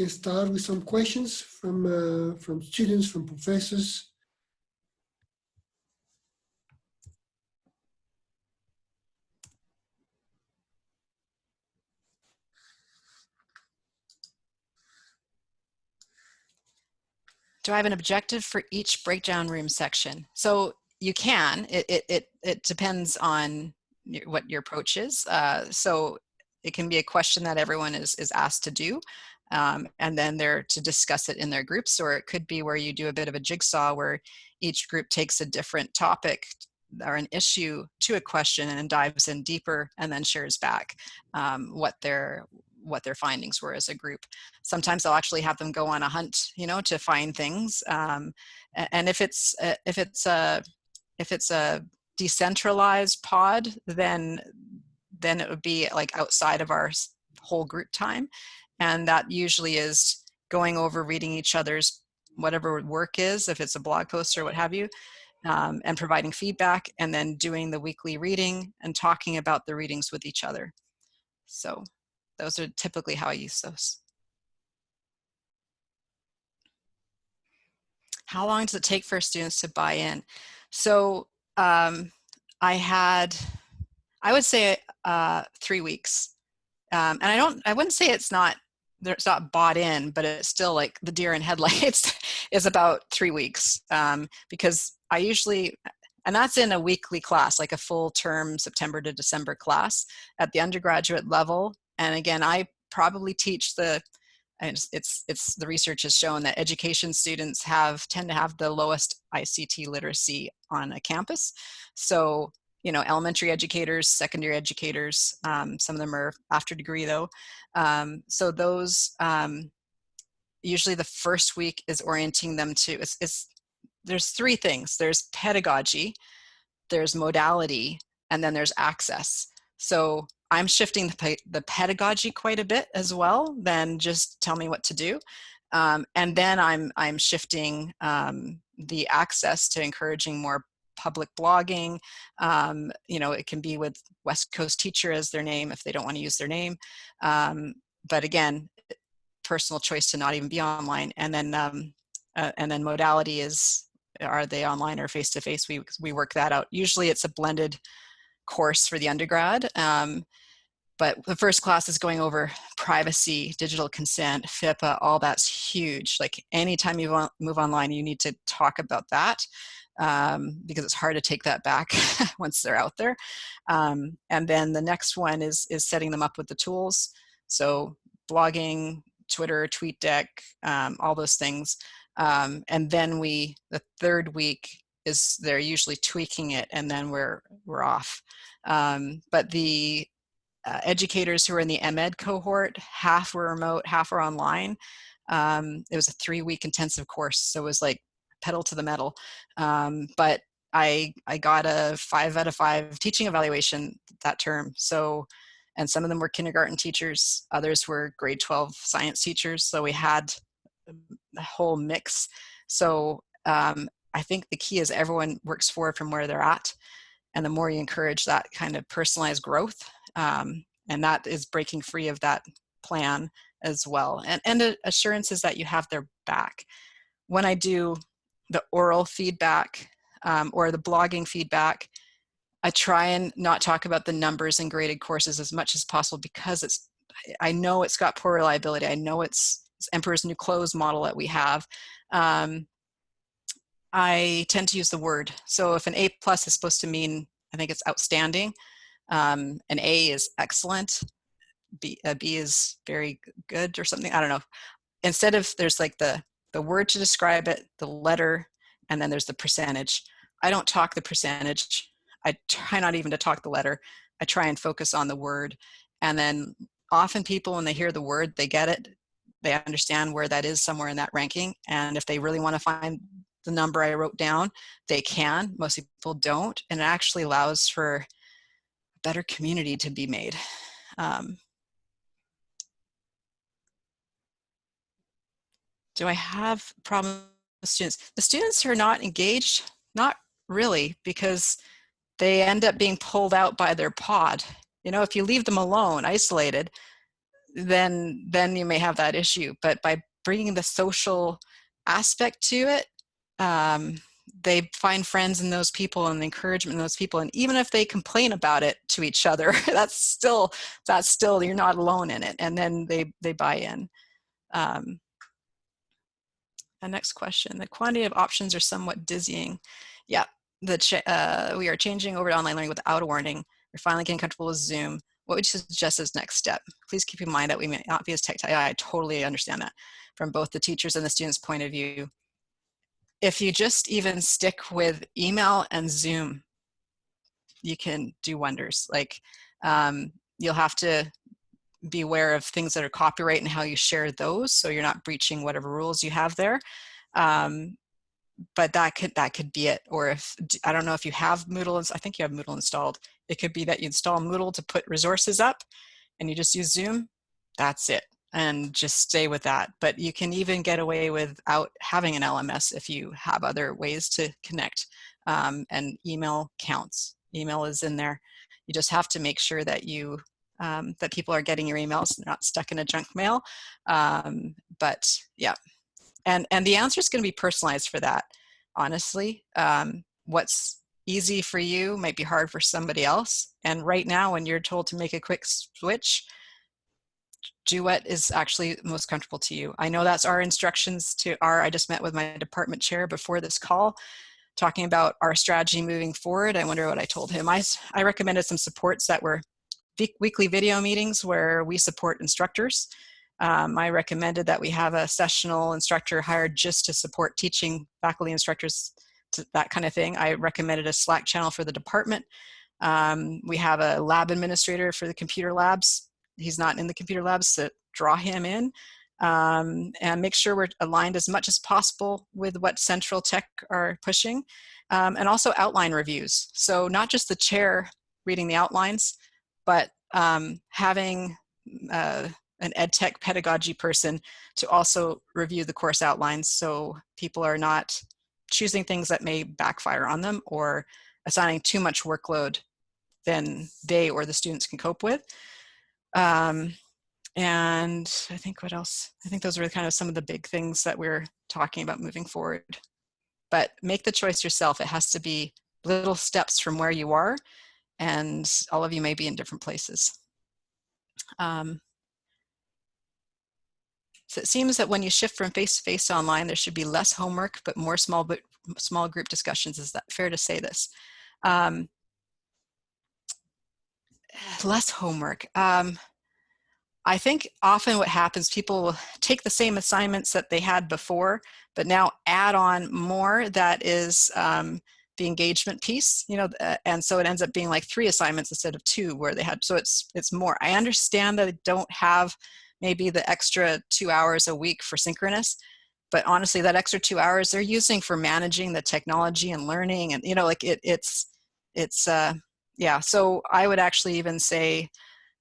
start with some questions from students, from professors. Do I have an objective for each breakdown room section? So you can. It depends on what your approach is. So it can be a question that everyone is asked to do, and then they're to discuss it in their groups, or it could be where you do a bit of a jigsaw where each group takes a different topic or an issue to a question and dives in deeper and then shares back what their findings were as a group. Sometimes I'll actually have them go on a hunt, to find things. And if it's a decentralized pod, then it would be like outside of our whole group time, and that usually is going over reading each other's whatever work is, if it's a blog post or what have you, and providing feedback, and then doing the weekly reading and talking about the readings with each other. So those are typically how I use those. How long does it take for students to buy in? So I would say 3 weeks. And I wouldn't say it's not bought in, but it's still like the deer in headlights is about 3 weeks, because I usually, and that's in a weekly class, like a full term September to December class at the undergraduate level. And again, I probably teach the research has shown that education students tend to have the lowest ICT literacy on a campus. So, elementary educators, secondary educators, some of them are after degree though. So those, usually the first week is orienting them to, there's 3 things. There's pedagogy, there's modality, and then there's access. So I'm shifting the pedagogy quite a bit as well than just tell me what to do. And then I'm shifting the access to encouraging more public blogging. It can be with West Coast Teacher as their name if they don't want to use their name. But again, personal choice to not even be online. And then modality is, are they online or face-to-face? We work that out. Usually it's a blended course for the undergrad. But the first class is going over privacy, digital consent, FIPA, all that's huge. Like anytime you move online, you need to talk about that, because it's hard to take that back once they're out there. And then the next one is setting them up with the tools. So blogging, Twitter, TweetDeck, all those things. And then the third week is they're usually tweaking it, and then we're off. But the educators who are in the MEd cohort, half were remote, half were online. It was a 3-week intensive course, so it was like pedal to the metal. But I got a 5 out of 5 teaching evaluation that term. So, and some of them were kindergarten teachers, others were grade 12 science teachers. So we had the whole mix. So I think the key is everyone works forward from where they're at. And the more you encourage that kind of personalized growth, and that is breaking free of that plan as well. And the assurance is that you have their back. When I do the oral feedback or the blogging feedback, I try and not talk about the numbers in graded courses as much as possible, because it's I know it's got poor reliability. I know it's Emperor's New Clothes model that we have. I tend to use the word. So if an A+ is supposed to mean, I think it's outstanding, an A is excellent, a B is very good or something. I don't know. Instead of, there's like the word to describe it, the letter, and then there's the percentage. I don't talk the percentage. I try not even to talk the letter. I try and focus on the word. And then often people, when they hear the word, they get it. They understand where that is somewhere in that ranking. And if they really want to find the number I wrote down, they can. Most people don't. And it actually allows for a better community to be made. Do I have problems with students? The students who are not engaged, not really, because they end up being pulled out by their pod. You know, if you leave them alone, isolated, then you may have that issue. But by bringing the social aspect to it, they find friends in those people and encouragement in those people. And even if they complain about it to each other, that's still you're not alone in it. And then they buy in. And next question, the quantity of options are somewhat dizzying. Yeah, we are changing over to online learning without a warning. We're finally getting comfortable with Zoom. What would you suggest as next step? Please keep in mind that we may not be as tech. I totally understand that from both the teachers and the students' point of view. If you just even stick with email and Zoom, you can do wonders. Like you'll have to be aware of things that are copyright and how you share those, so you're not breaching whatever rules you have there. But that could be it. Or if, I don't know if you have Moodle, I think you have Moodle installed. It could be that you install Moodle to put resources up and you just use Zoom. That's it. And just stay with that. But you can even get away without having an LMS if you have other ways to connect. And email counts. Email is in there. You just have to make sure that you that people are getting your emails, they're not stuck in a junk mail. But yeah, and the answer is going to be personalized for that. Honestly, what's easy for you might be hard for somebody else. And right now, when you're told to make a quick switch, do what is actually most comfortable to you. I know that's our instructions to I just met with my department chair before this call, talking about our strategy moving forward. I wonder what I told him. I recommended some supports that were weekly video meetings where we support instructors. I recommended that we have a sessional instructor hired just to support teaching faculty instructors, that kind of thing. I recommended a Slack channel for the department. We have a lab administrator for the computer labs. He's not in the computer labs, so draw him in. And make sure we're aligned as much as possible with what Central Tech are pushing. And also outline reviews. So not just the chair reading the outlines, but having an ed tech pedagogy person to also review the course outlines, so people are not choosing things that may backfire on them or assigning too much workload than they or the students can cope with. And I think what else? I think those are kind of some of the big things that we're talking about moving forward. But make the choice yourself. It has to be little steps from where you are, and all of you may be in different places. So it seems that when you shift from face-to-face to online, there should be less homework, but more small group discussions. Is that fair to say this? Less homework. I think often what happens, people will take the same assignments that they had before, but now add on more that is the engagement piece, you know, and so it ends up being like 3 assignments instead of 2 where they had, so it's more. I understand that they don't have maybe the extra 2 hours a week for synchronous, but honestly, that extra 2 hours they're using for managing the technology and learning, and you know, like it's yeah. So I would actually even say,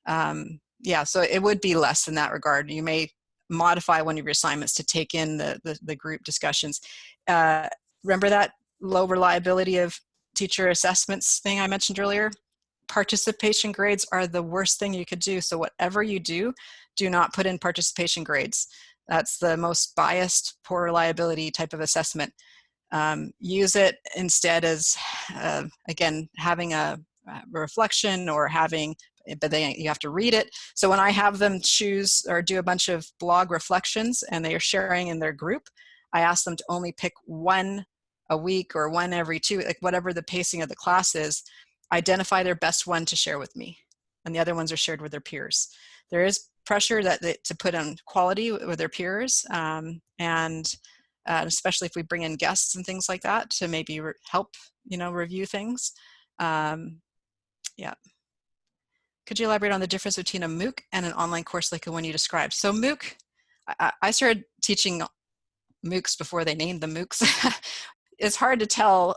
yeah, so it would be less in that regard. You may modify one of your assignments to take in the group discussions. Remember that low reliability of teacher assessments thing I mentioned earlier? Participation grades are the worst thing you could do. So whatever you do not put in participation grades. That's the most biased, poor reliability type of assessment. Use it instead as, again, having a reflection or having but then you have to read it. So when I have them choose or do a bunch of blog reflections and they are sharing in their group, I ask them to only pick one a week or one every two, like whatever the pacing of the class is, identify their best one to share with me. And the other ones are shared with their peers. There is pressure to put on quality with their peers, and especially if we bring in guests and things like that to maybe help, review things. Yeah. Could you elaborate on the difference between a MOOC and an online course like the one you described? So MOOC, I started teaching MOOCs before they named them MOOCs. It's hard to tell.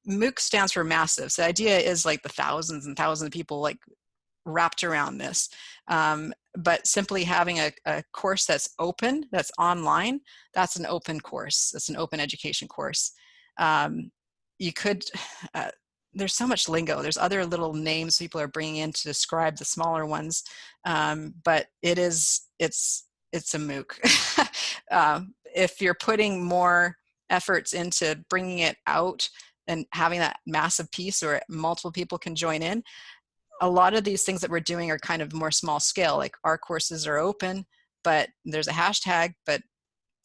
MOOC stands for massive. So the idea is like the thousands and thousands of people like wrapped around this. But simply having a course that's open, that's online, that's an open course. That's an open education course. You could, there's so much lingo. There's other little names people are bringing in to describe the smaller ones. But it's a MOOC. If you're putting more efforts into bringing it out and having that massive piece where multiple people can join in, a lot of these things that we're doing are kind of more small scale. Like our courses are open, but there's a hashtag, but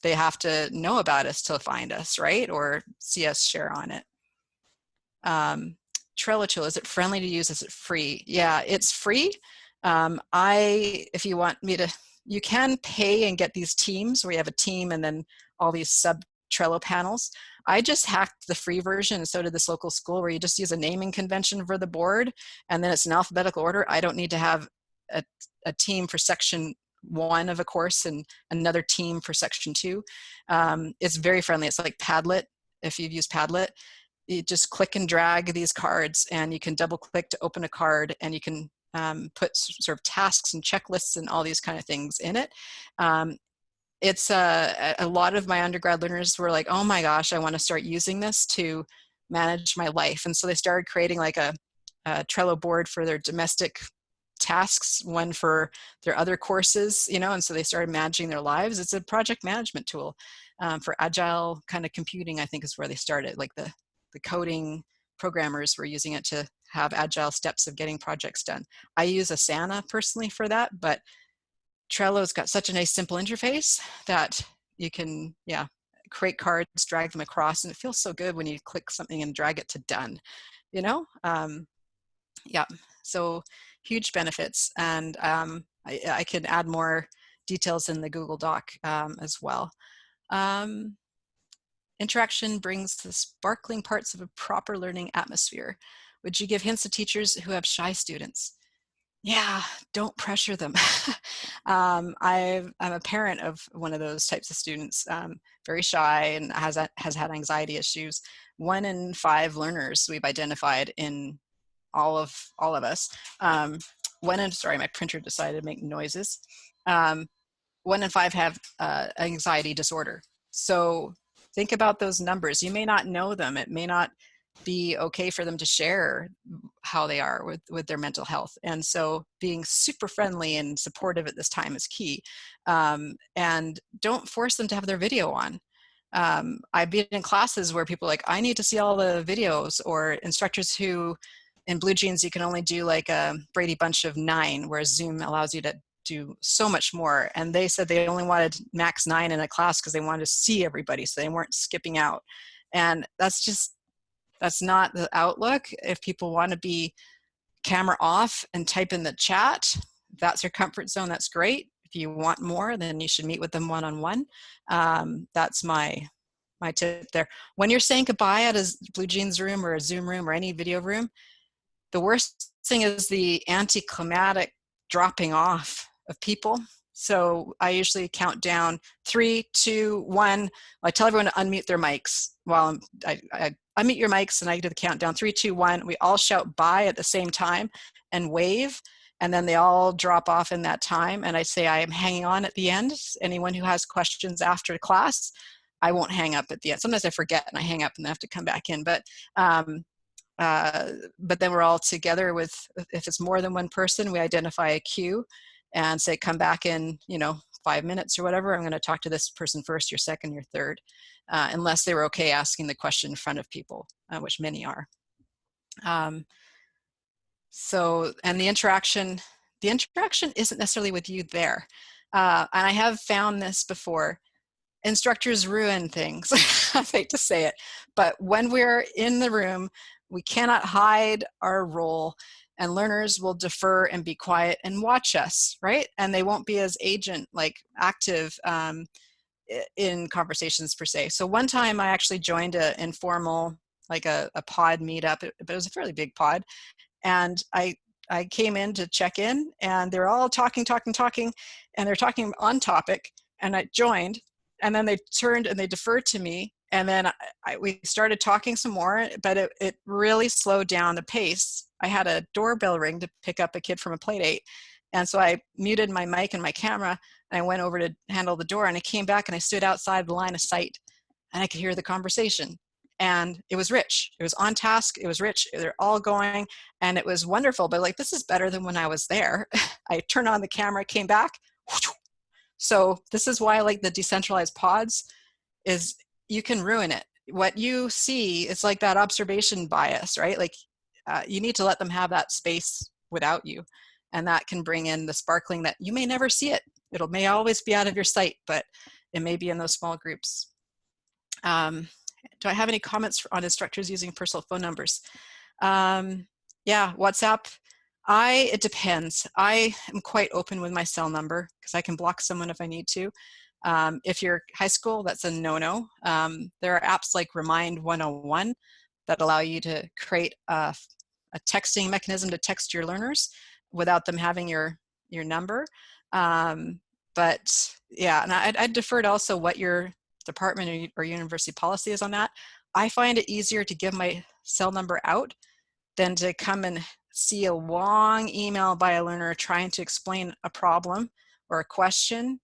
they have to know about us to find us, right? Or see us share on it. Trello tool, is it friendly to use? Is it free? Yeah, it's free. If you want me to, you can pay and get these teams where you have a team and then all these sub Trello panels. I just hacked the free version, and so did this local school, where you just use a naming convention for the board, and then it's in alphabetical order. I don't need to have a team for section 1 of a course and another team for section 2. It's very friendly. It's like Padlet. If you've used Padlet, you just click and drag these cards, and you can double click to open a card, and you can put sort of tasks and checklists and all these kind of things in it. It's a lot of my undergrad learners were like, oh my gosh, I want to start using this to manage my life. And so they started creating like a Trello board for their domestic tasks, one for their other courses, and so they started managing their lives. It's a project management tool for agile kind of computing, I think is where they started. Like the coding programmers were using it to have agile steps of getting projects done. I use Asana personally for that, but Trello's got such a nice simple interface that you can, create cards, drag them across, and it feels so good when you click something and drag it to done, so huge benefits. And I can add more details in the Google Doc as well. Interaction brings the sparkling parts of a proper learning atmosphere. Would you give hints to teachers who have shy students? Yeah, don't pressure them. I'm a parent of one of those types of students, very shy and has had anxiety issues. 1 in 5 learners we've identified in all of us. Sorry, my printer decided to make noises. 1 in 5 have anxiety disorder. So think about those numbers. You may not know them. It may not be okay for them to share how they are with their mental health. And so being super friendly and supportive at this time is key. And don't force them to have their video on. I've been in classes where people are like, I need to see all the videos, or instructors who in Blue Jeans, you can only do like a Brady Bunch of 9, whereas Zoom allows you to do so much more. And they said they only wanted max 9 in a class because they wanted to see everybody, so they weren't skipping out. And that's not the outlook. If people want to be camera off and type in the chat, that's your comfort zone, that's great. If you want more, then you should meet with them one-on-one. That's my tip there. When you're saying goodbye at a Blue Jeans room or a Zoom room or any video room, the worst thing is the anticlimactic dropping off of people. So I usually count down 3, 2, 1. I tell everyone to unmute their mics while I unmute your mics, and I do the countdown 3, 2, 1. We all shout bye at the same time and wave, and then they all drop off in that time. And I say I am hanging on at the end. Anyone who has questions after class, I won't hang up at the end. Sometimes I forget and I hang up and then have to come back in. But then we're all together with, if it's more than one person, we identify a queue and say, come back in, 5 minutes or whatever. I'm going to talk to this person first, you're second, you're third, unless they were okay asking the question in front of people, which many are. So, and the interaction isn't necessarily with you there. And I have found this before. Instructors ruin things. I hate to say it, but when we're in the room, we cannot hide our role, and learners will defer and be quiet and watch us, right? And they won't be as agent, like active in conversations per se. So one time I actually joined an informal, like a pod meetup, but it was a fairly big pod, and I came in to check in, and they're all talking, and they're talking on topic, and I joined, and then they turned and they deferred to me, and then we started talking some more, but it really slowed down the pace. I had a doorbell ring to pick up a kid from a play date, and so I muted my mic and my camera, and I went over to handle the door, and I came back and I stood outside the line of sight, and I could hear the conversation. And it was rich. It was on task. It was rich. They're all going, and it was wonderful. But like, this is better than when I was there. I turned on the camera, came back. So this is why I like the decentralized pods, is you can ruin it. What you see, it's like that observation bias, right? Like you need to let them have that space without you. And that can bring in the sparkling that you may never see it. It may always be out of your sight, but it may be in those small groups. Do I have any comments on instructors using personal phone numbers? Yeah, WhatsApp. It depends. I am quite open with my cell number because I can block someone if I need to. If you're high school, that's a no-no. There are apps like Remind 101 that allow you to create a texting mechanism to text your learners without them having your number. But yeah, and I'd defer to also what your department or university policy is on that. I find it easier to give my cell number out than to come and see a long email by a learner trying to explain a problem or a question.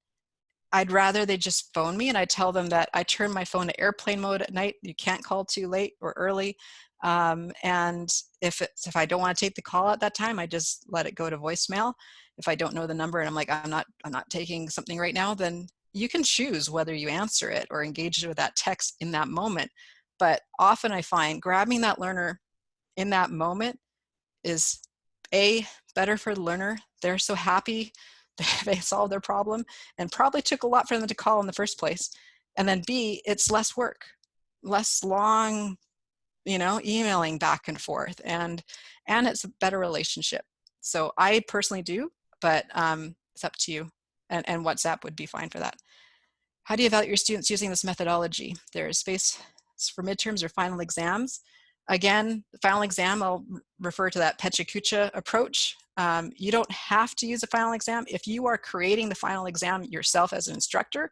I'd rather they just phone me, and I tell them that I turn my phone to airplane mode at night. You can't call too late or early. And if I don't want to take the call at that time, I just let it go to voicemail. If I don't know the number and I'm like, I'm not taking something right now, then you can choose whether you answer it or engage with that text in that moment. But often I find grabbing that learner in that moment is better for the learner. They're so happy they solved their problem, and probably took a lot for them to call in the first place. And then B, it's less work, less long, emailing back and forth, and it's a better relationship. So I personally do, but it's up to you. And WhatsApp would be fine for that. How do you evaluate your students using this methodology? There is space for midterms or final exams. Again, the final exam, I'll refer to that Pecha approach. You don't have to use a final exam. If you are creating the final exam yourself as an instructor,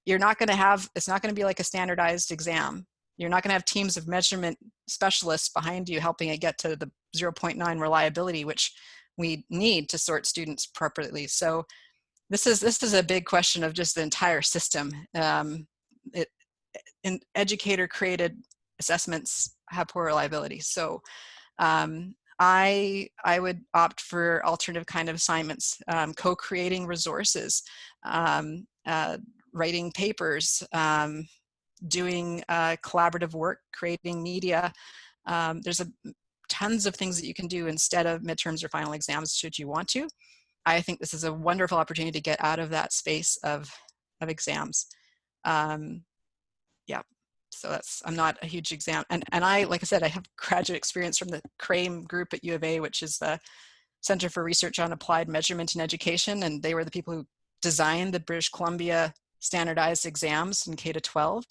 it's not going to be like a standardized exam. You're not going to have teams of measurement specialists behind you helping it get to the 0.9 reliability, which we need to sort students appropriately. So this is a big question of just the entire system. Educator created assessments have poor reliability. So I would opt for alternative kind of assignments, co-creating resources, writing papers, doing collaborative work, creating media. There's tons of things that you can do instead of midterms or final exams should you want to. I think this is a wonderful opportunity to get out of that space of exams. Yeah, so I'm not a huge exam. And I, like I said, I have graduate experience from the CRAME group at U of A, which is the Center for Research on Applied Measurement in Education. And they were the people who designed the British Columbia standardized exams in K-12.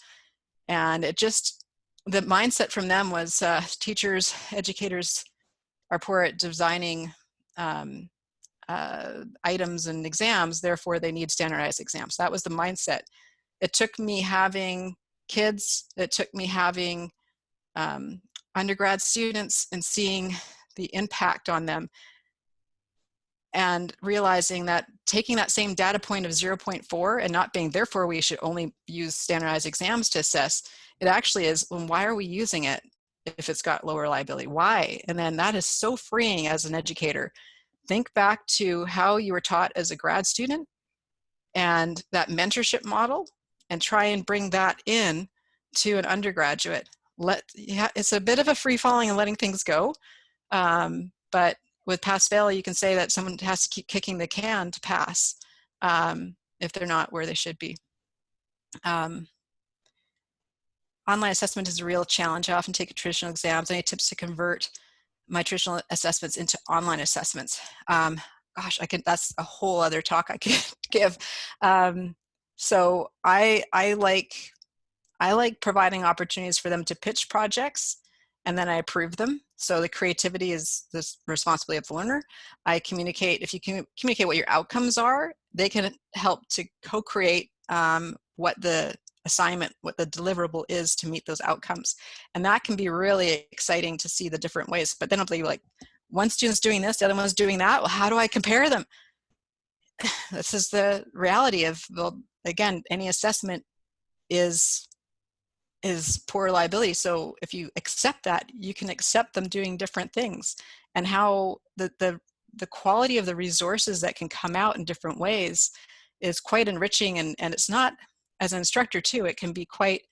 And the mindset from them was teachers, educators are poor at designing items and exams, therefore they need standardized exams. That was the mindset. It took me having kids, it took me having undergrad students and seeing the impact on them, and realizing that taking that same data point of 0.4 and not being, therefore we should only use standardized exams to assess, it actually is, well, why are we using it if it's got lower reliability? Why? And then that is so freeing as an educator. Think back to how you were taught as a grad student and that mentorship model, and try and bring that in to an undergraduate. It's a bit of a free falling and letting things go. But with pass fail, you can say that someone has to keep kicking the can to pass if they're not where they should be. Online assessment is a real challenge. I often take traditional exams. Any tips to convert my traditional assessments into online assessments? Gosh, that's a whole other talk I could give. So I like providing opportunities for them to pitch projects, and then I approve them. So the creativity is the responsibility of the learner. I communicate, if you can communicate what your outcomes are, they can help to co-create what the assignment, what the deliverable is to meet those outcomes. And that can be really exciting to see the different ways. But then I'll be like, one student's doing this, the other one's doing that. Well, how do I compare them? This is the reality of, well, again, any assessment is poor reliability. So if you accept that, you can accept them doing different things, and how the quality of the resources that can come out in different ways is quite enriching. And it's not, as an instructor too, it can be quite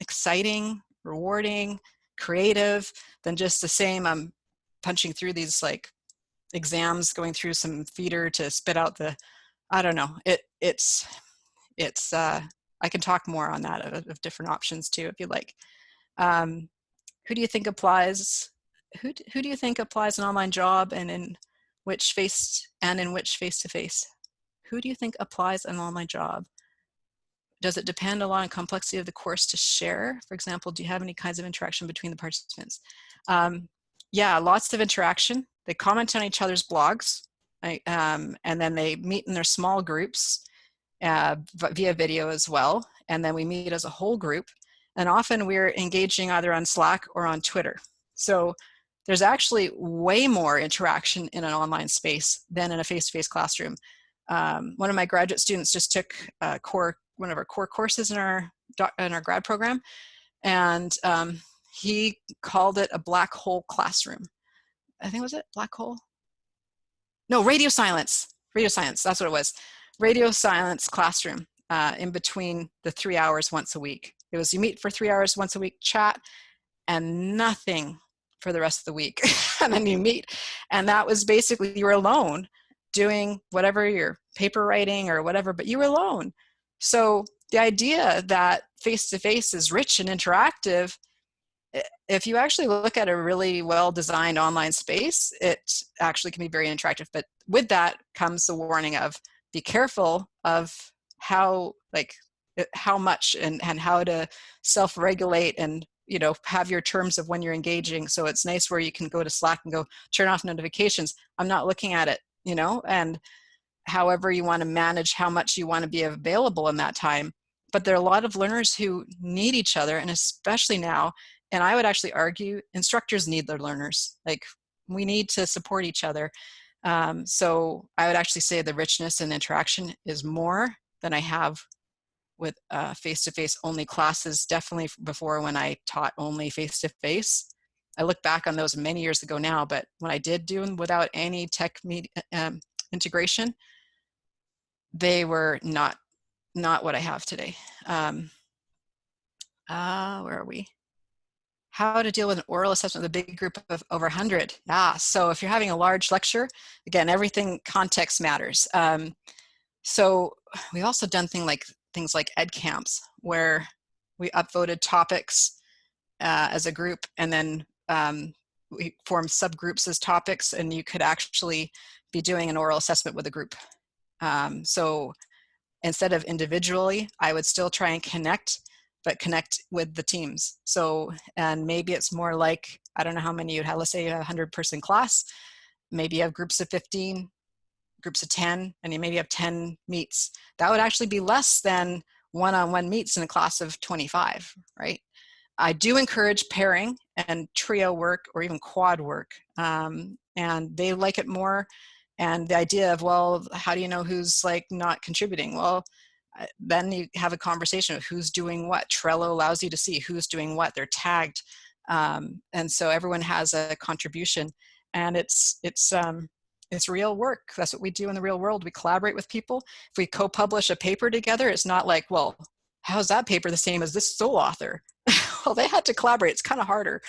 exciting, rewarding, creative than just the same, I'm punching through these like exams, going through some feeder to spit out the, I don't know, it's I can talk more on that of different options too, if you like. Who do you think applies? Who do you think applies an online job, and in which face-to-face? Who do you think applies an online job? Does it depend a lot on complexity of the course to share? For example, do you have any kinds of interaction between the participants? Yeah, lots of interaction. They comment on each other's blogs, and then they meet in their small groups via video as well. And then we meet as a whole group. And often we're engaging either on Slack or on Twitter. So there's actually way more interaction in an online space than in a face-to-face classroom. One of my graduate students just took one of our core courses in our grad program, and he called it a black hole classroom. I think, was it black hole? No, radio silence. Radio silence, that's what it was. Radio silence classroom in between the 3 hours once a week. It was, you meet for 3 hours once a week, chat, and nothing for the rest of the week. And then you meet, and that was basically, you were alone doing whatever, your paper writing or whatever, but you were alone. So the idea that face-to-face is rich and interactive, if you actually look at a really well-designed online space, it actually can be very interactive. But with that comes the warning of, be careful of how much and how to self-regulate, and have your terms of when you're engaging. So it's nice where you can go to Slack and go turn off notifications. I'm not looking at it, and however you want to manage how much you want to be available in that time. But there are a lot of learners who need each other, and especially now, and I would actually argue instructors need their learners. Like, we need to support each other. So I would actually say the richness and interaction is more than I have with face-to-face only classes. Definitely before, when I taught only face-to-face. I look back on those many years ago now, but when I did do them without any tech media, integration, they were not what I have today. Where are we? How to deal with an oral assessment with a big group of over 100. So if you're having a large lecture, again, everything, context matters. So we've also done things like ed camps, where we upvoted topics as a group, and then we formed subgroups as topics, and you could actually be doing an oral assessment with a group. So instead of individually, I would still try and connect with the teams. So, and maybe it's more like, I don't know how many you'd have, let's say you have a 100-person class, maybe you have groups of 15, groups of 10, and you maybe have 10 meets. That would actually be less than one-on-one meets in a class of 25, right? I do encourage pairing and trio work, or even quad work, and they like it more. And the idea of, well, how do you know who's like not contributing? Well, then you have a conversation of who's doing what. Trello allows you to see who's doing what. They're tagged, and so everyone has a contribution. And it's real work. That's what we do in the real world. We collaborate with people. If we co-publish a paper together, it's not like, well, how's that paper the same as this sole author? Well, they had to collaborate. It's kind of harder.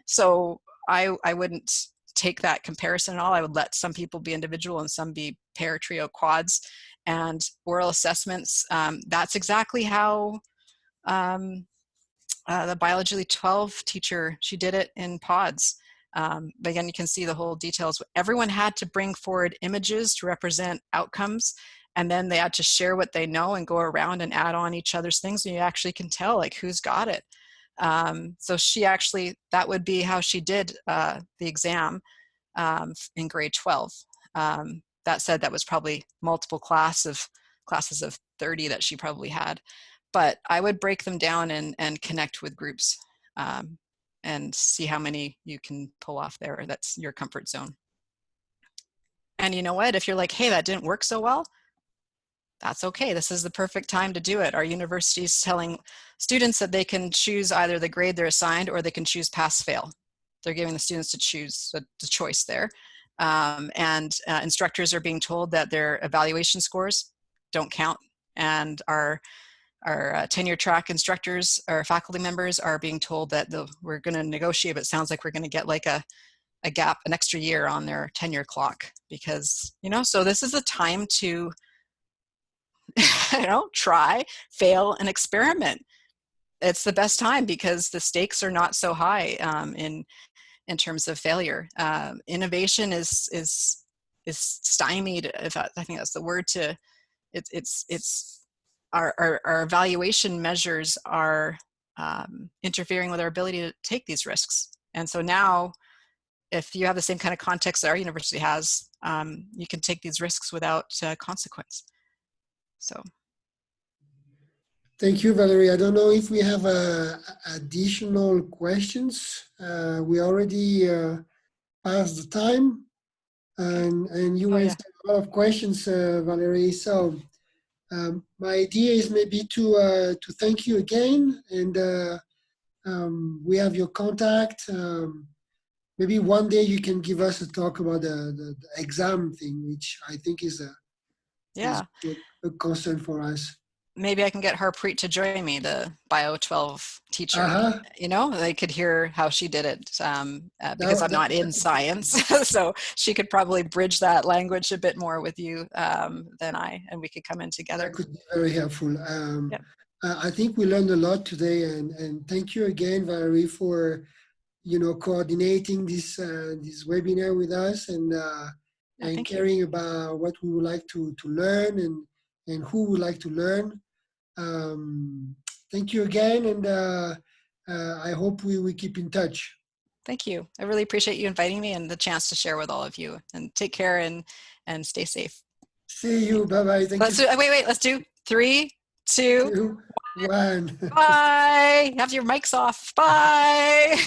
So I wouldn't take that comparison at all. I would let some people be individual and some be pair, trio, quads. And oral assessments, that's exactly how the biology 12 teacher, she did it in pods. But again, you can see the whole details. Everyone had to bring forward images to represent outcomes, and then they had to share what they know and go around and add on each other's things, and you actually can tell like who's got it. So she actually, that would be how she did the exam in grade 12. That said, that was probably multiple classes of 30 that she probably had. But I would break them down and connect with groups and see how many you can pull off there. That's your comfort zone. And you know what? If you're like, hey, that didn't work so well, that's okay. This is the perfect time to do it. Our university is telling students that they can choose either the grade they're assigned or they can choose pass fail. They're giving the students to choose the choice there. Instructors are being told that their evaluation scores don't count, and our tenure track instructors or faculty members are being told that we're going to negotiate, but it sounds like we're going to get like a gap, an extra year on their tenure clock, because, so this is a time to, try, fail, and experiment. It's the best time because the stakes are not so high in terms of failure. Innovation is stymied, if I think that's the word to, it's our evaluation measures are interfering with our ability to take these risks. And so now, if you have the same kind of context that our university has, you can take these risks without consequence. So. Thank you, Valerie. I don't know if we have additional questions. We already passed the time, and you raised a lot of questions, Valerie. So my idea is maybe to thank you again, and we have your contact. Maybe one day you can give us a talk about the exam thing, which I think is a concern for us. Maybe I can get Harpreet to join me, the Bio 12 teacher. They could hear how she did it because I'm not in science. So she could probably bridge that language a bit more with you than I, and we could come in together. That could be very helpful. I think we learned a lot today, and thank you again, Valerie, for coordinating this webinar with us and caring about what we would like to learn and who would like to learn. Thank you again, and I hope we keep in touch. Thank you. I really appreciate you inviting me and the chance to share with all of you. And take care and stay safe. See you. Bye-bye. Thank you. Wait. Let's do 3, 2, 1. Bye. Have your mics off. Bye.